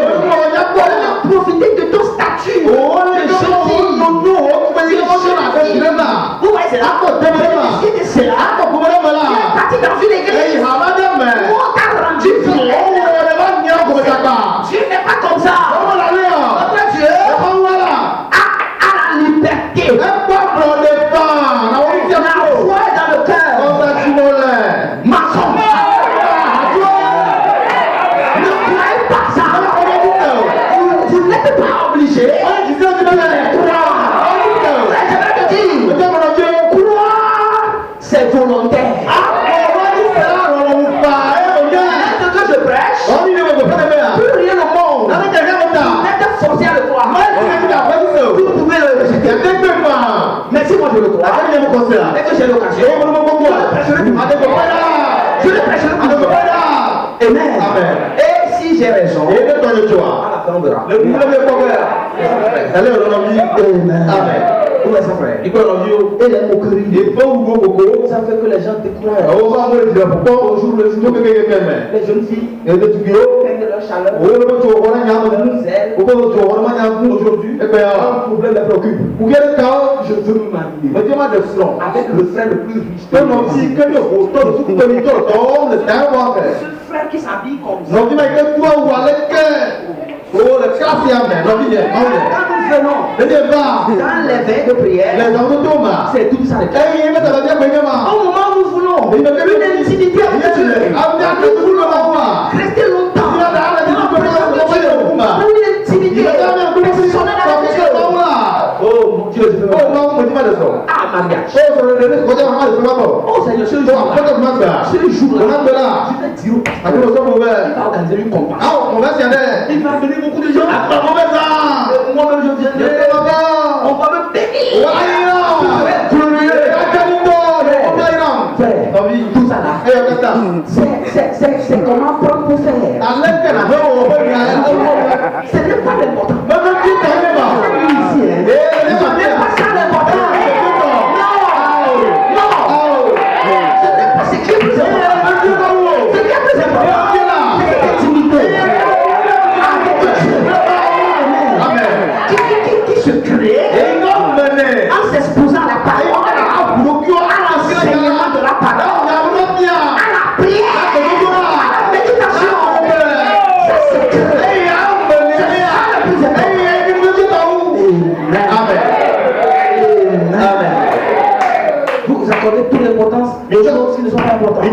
Profiter de ton statut. Vous voyez, c'est là. C'est là. Parti dans une église. On t'a rendu vilain. Dieu n'est pas comme ça. Notre Dieu a la liberté. La foi dans le cœur. Maçon. Ne croyez pas ça. Vous n'êtes pas obligé de croire. Je vais te dire, croire, c'est volontaire. Plus rien au monde n'êtes forcé à le croire. Vous pouvez le rejeter. Mais si moi je le crois, et que j'ai l'occasion, je le prêcherai pour vous. Amen. Et si j'ai raison, à la fin on verra. Amen. Et les moqueries, ça fait que les gens découragent. Les jeunes filles, prennent leur chaleur, aujourd'hui, un problème les préoccupe. Je veux me marier avec le frère le plus riche. Ce frère qui s'habille comme ça. Oh, le classe, non, quand nous venons dans les veilles de prière, c'est tout ça. Au moment où nous voulons une intimité avec Dieu, rester longtemps dans la présence de Dieu, pour une intimité personnelle avec Dieu. Oh mon Dieu, je veux Ah, mariage. Oh Seigneur, ce jour-là, je vais dire au pasteur, il va organiser une conférence. Il va venir beaucoup de gens. Moi-même, je viendrai. On va me bénir. Tout ça là, c'est comment prendre pour faire. Ce n'est pas l'important. Ce n'est pas ça l'important. Non. Ce n'est pas ce qui est plus important. Ce qui est plus important, c'est l'intimité avec Dieu. Qui se crée en s'exposant à la parole, à l'enseignement de la parole, à la prière, à la méditation. Ça se crée. Vous accordez toute l'importance aux choses qui ne sont pas importantes.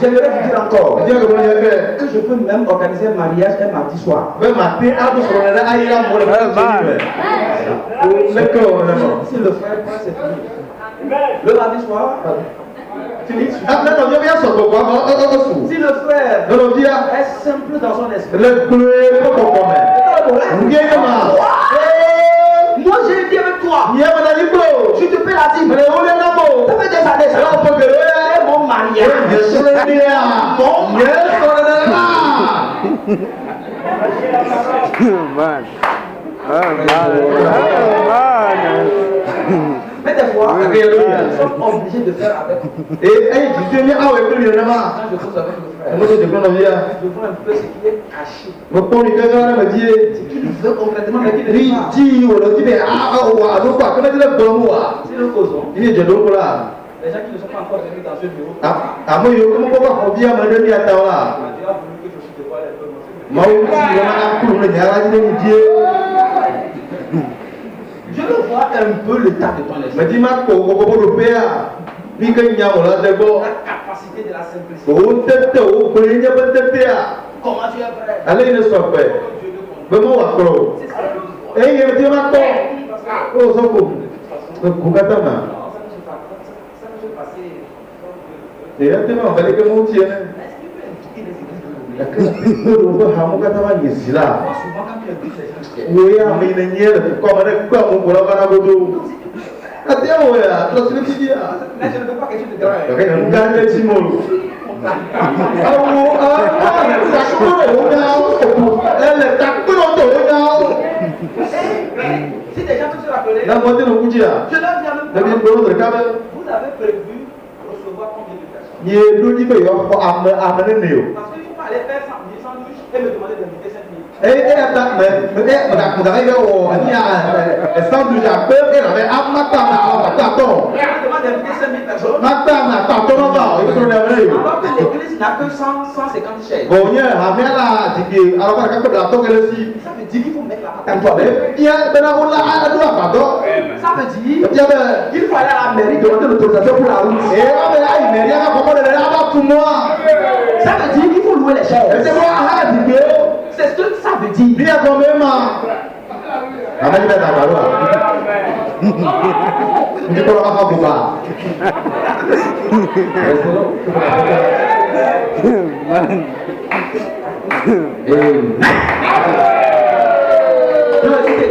J'aimerais vous dire encore que je peux même organiser un mariage un mardi soir. Si le frère prend ses filles, le mardi soir, fini. Si le frère est simple dans son esprit, moi j'ai dit avec toi, tu te paies la dîme. Ça fait des années, ça. Mon mariage. Mais des fois, nous sommes obligés de faire avec. Quand je cause avec le frère, je vois un peu ce qui est caché. Ce qu'il veut concrètement, mais qu'il ne dit pas. Si nous causons, les gens qui ne sont pas encore venus dans ce bureau, Dieu a voulu que je suis de quoi les je veux voir un peu l'état de ton esprit. La capacité de la simplicité. Comment tu es prêt? Allez, ne sois prêt. Vraiment, Mais je ne veux pas quelque chose de grave. Si des gens se rappellent, je leur dis vous avez prévu recevoir combien de personnes? Parce qu'il ne faut pas aller faire 100 sandwichs et me demander d'inviter 5 000. Là, l'église n'a que 150 chaises. Ça veut dire qu'il faut mettre la patate. Ça veut dire qu'il faut aller à la mairie demander l'autorisation pour la route. Ça veut dire qu'il faut louer les chaises. C'est ce que ça veut dire.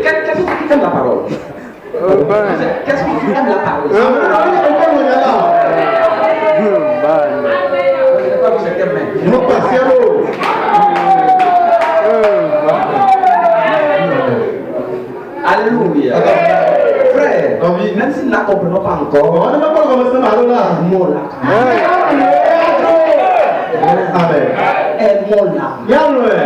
Qu'est-ce que tu aimes la parole? Qu'est-ce que tu aimes la parole? Alléluia. Frère, même si nous ne la comprenons pas encore, aimons-la.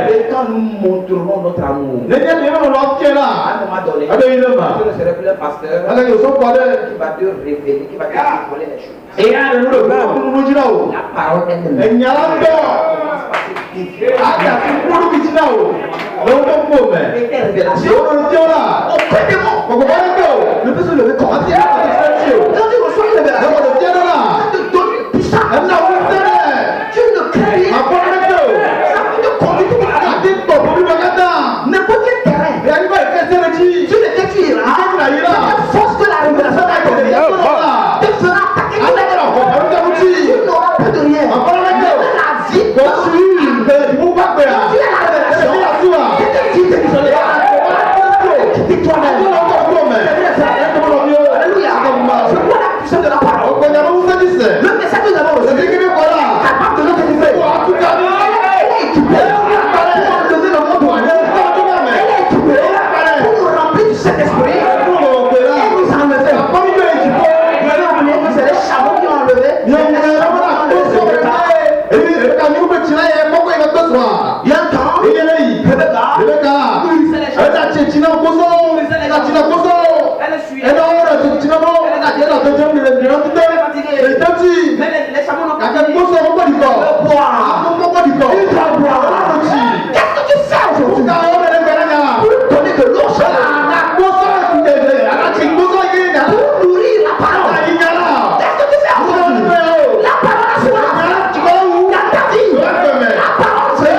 Et quand nous montrerons notre amour, à un moment donné, je ne serai plus un pasteur qui va te révéler, qui va te dévoiler les choses. La parole elle-même commence par révélation. Le peut se lever comment? Quand tu reçois une révélation, ça te donne une puissance. Tu ne crées rien. Ça te conduit tout à n'importe quel terrain. Sur lequel tu iras, cette force que la révélation t'a donnée te fera attaquer tout le tu n'auras plus de rien. La vie tu as la révélation. C'est une vie de quitter toi-même. Alléluia. Je vois la puissance de la parole. Le message que nous avons reçu est capable de nous délivrer. Elle est équipée pour enlever le monde. Elle est équipée pour nous remplir du Saint-Esprit et nous enlever. Vous avez oublié que c'est les chameaux qui ont enlevé. Il y a un temps, Rebecca, c'est les chameaux. Elle est suivie. Mais les chameaux n'ont pas dit. Qu'est-ce que tu fais aujourd'hui? Pour donner de l'eau chaude. Pour nourrir la parole. Qu'est-ce que tu fais aujourd'hui? La parole a soif. Dans ta vie. La parole c'est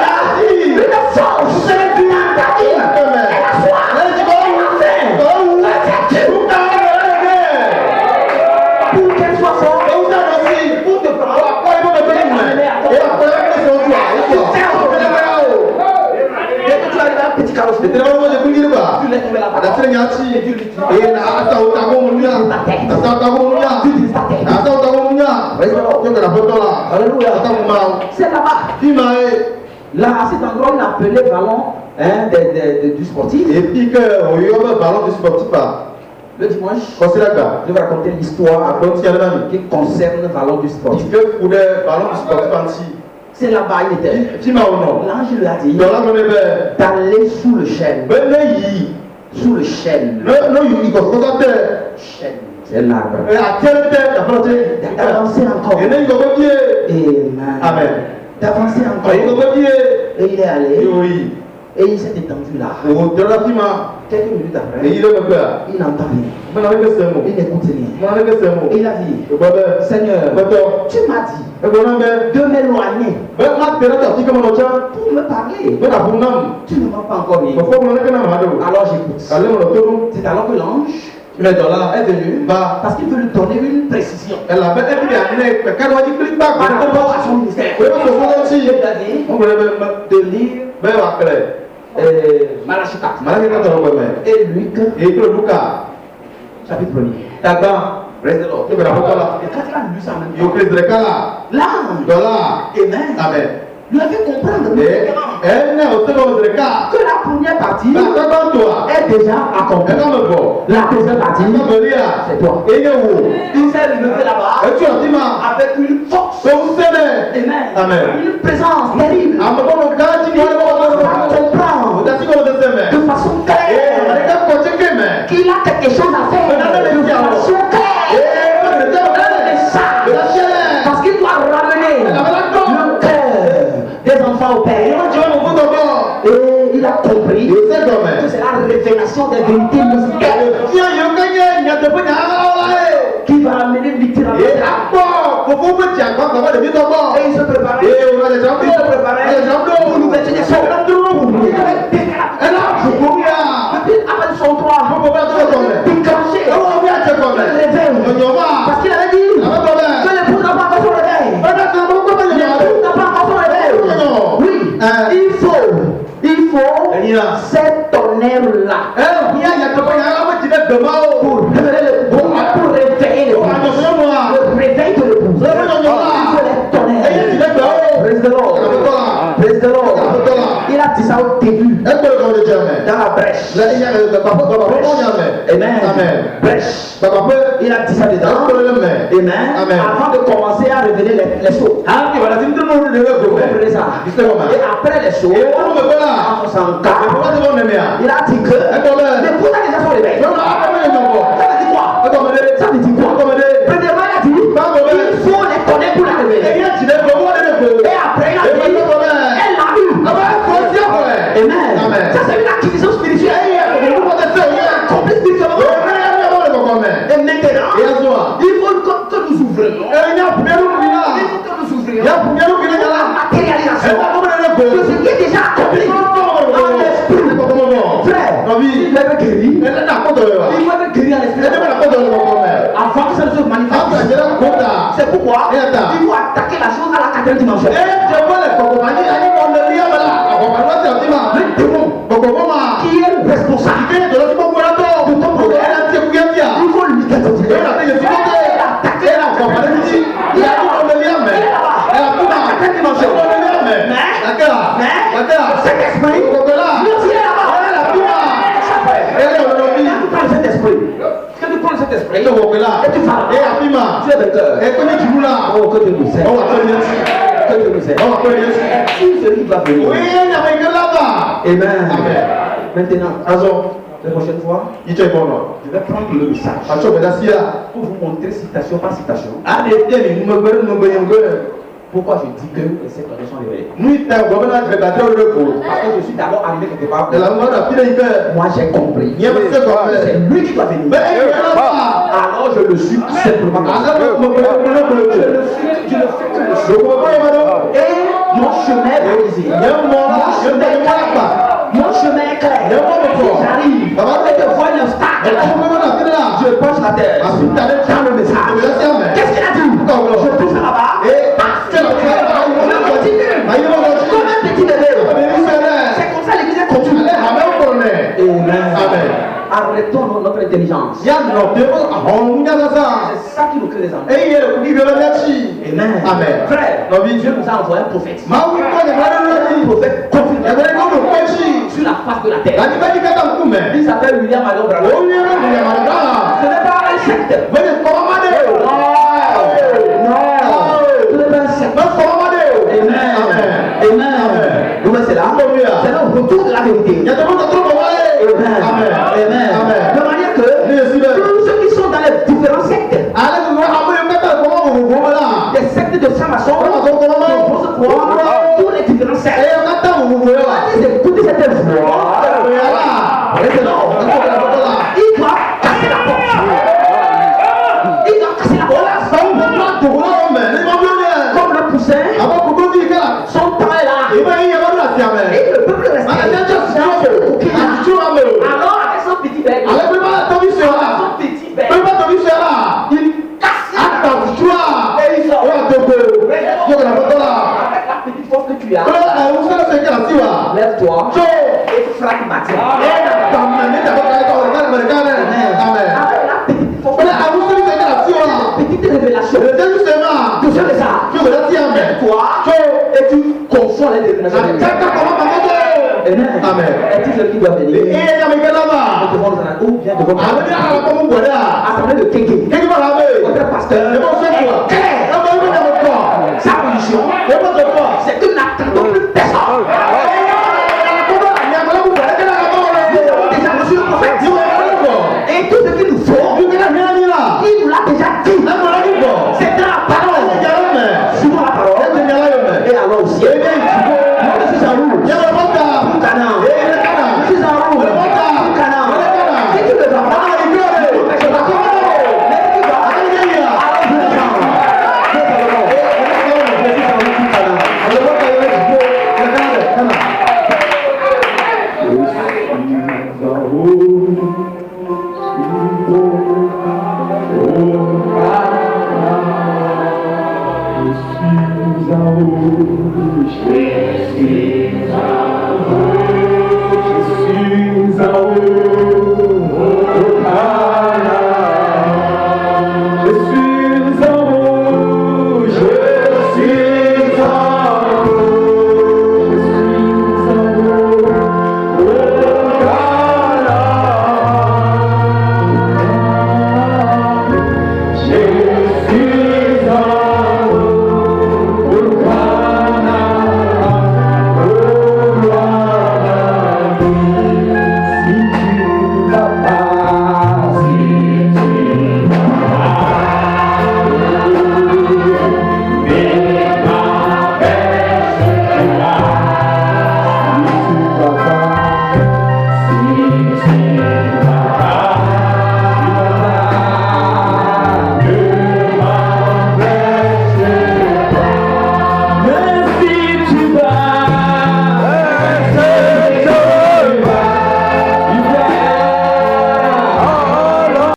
une force. Dans ta vie. Elle a soif. Elle a faim. Pour qu'elle soit forte. Pour te prendre. Dès que tu arrives à un petit carrosse, tu laisses tomber la parole. Et tu l'utilises. Alléluia. C'est là-bas. Là, à cet endroit, on appelait ballon du sportif. Et puis que ballon du sportif Le dimanche, je vais raconter l'histoire qui concerne le ballon du sportif. C'est là-bas, il était. L'ange lui a dit d'aller sous le chêne. Sous le chêne. Chêne, c'est l'arbre. D'avancer encore. Amen. D'avancer encore. Et il est allé. Et il s'est étendu là. Quelques minutes après, il n'entend rien. Il n'écoute rien. Et il a dit, Seigneur, tu m'as dit de m'éloigner pour me parler. Tu ne m'as pas encore dit. Alors j'écoute. C'est alors que l'ange est venu parce qu'il veut lui donner une précision par rapport à son ministère. Il a dit de lire Malachie 4 et Luc chapitre 1er. Reste là. Et quand il a lu ça en même temps, Amen. Lui a fait comprendre que la première partie est déjà accomplie. La deuxième partie, c'est toi. Il s'est levé là-bas avec une force. Amen. Une présence terrible. On comprend de façon claire qu'il a quelque chose à faire. De façon claire. Parce qu'il doit ramener le cœur des enfants au Père. Et il a compris que c'est la révélation des vérités mystérieuses qui va amener littéralement. Et il se préparait. Pour l'ouverture des sons. Après son droit, déclencher le réveil. Parce qu'il avait dit que l'époux n'a pas encore son réveil. L'époux n'a pas encore son réveil. Oui, il faut cet tonnerre-là pour réveiller l'époux. Le réveil de l'époux. Il faut les tonnerres. Praise the Lord. Il a dit ça au début. Dans la brèche. Amen. Brèche. Il a dit ça dedans. Amen. Avant de commencer à révéler les choses. Vous comprenez ça? Et après les choses, en 64, il a dit que l'époux a déjà son réveil. Ça veut dire quoi? Premièrement, il a dit il faut les connaître pour la révéler. Et après, il a dit elle l'a ouvrions. Il faut que nous ouvrions la matérialisation de ce qui est déjà accompli dans l'esprit. Frère, il veut être guéri. Il veut être guéri en esprit. Avant que ça ne se manifeste. C'est pourquoi il faut attaquer la chose à la quatrième dimension. Le démon qui est responsable de ton problème, il faut lui détruire. Cet esprit, et tu vas tu es vainqueur. Oh, que Dieu nous aide. Que Dieu nous aide. Si celui va venir. Amen. Maintenant, la prochaine fois, je vais prendre le message pour vous montrer citation par citation pourquoi je dis que ces conditions sont révélées. Parce que je suis d'abord arrivé quelque part. Moi j'ai compris. C'est lui qui doit venir. Alors je le suis simplement. Je le fais que le suis. Et mon chemin est brisé. Mon chemin est clair. Si j'arrive et que je vois un obstacle, je penche la tête dans le message. Qu'est-ce qu'il a dit? Je pousse là-bas. Comme un petit bébé. C'est comme ça l'église est continue. Amen. Arrêtons notre intelligence. C'est ça qui nous crée les ennuis. Amen. Frère, Dieu nous a envoyé un prophète. Un prophète confirmé sur la face de la terre. Il s'appelle William Marion Branham. Ce n'est pas un secte. Amen. C'est là. C'est là le retour de la vérité. Amen. De manière que tous ceux qui sont dans les différents sectes, des sectes de francs-maçons, tous les différents sectes, ils écoutent cette voix. Il doit casser la porte. Comme le poussin, son temps est là. Et le peuple reste. Alors, avec son petit bec, il casse la porte. Et il sort. Avec la petite force que tu as, lève-toi et frappe Mathieu. Avec la petite force, petite révélation. Tu sais ça. Lève-toi et tu conçois les déterminations. Amen. Est-il celui qui doit venir? Devant nous, ou bien devant nous. Assemblée de Kéké. Votre pasteur est clair. Sa position, c'est que nous n'attendons plus personne. Nous avons déjà reçu le prophète. Et tout ce qu'il nous faut, il nous l'a déjà dit. C'est dans la parole. Suivons la parole. Et alors aussi. Moi, je suis en roue. Je suis en roue. Si tu ne vas pas, je vais Je suis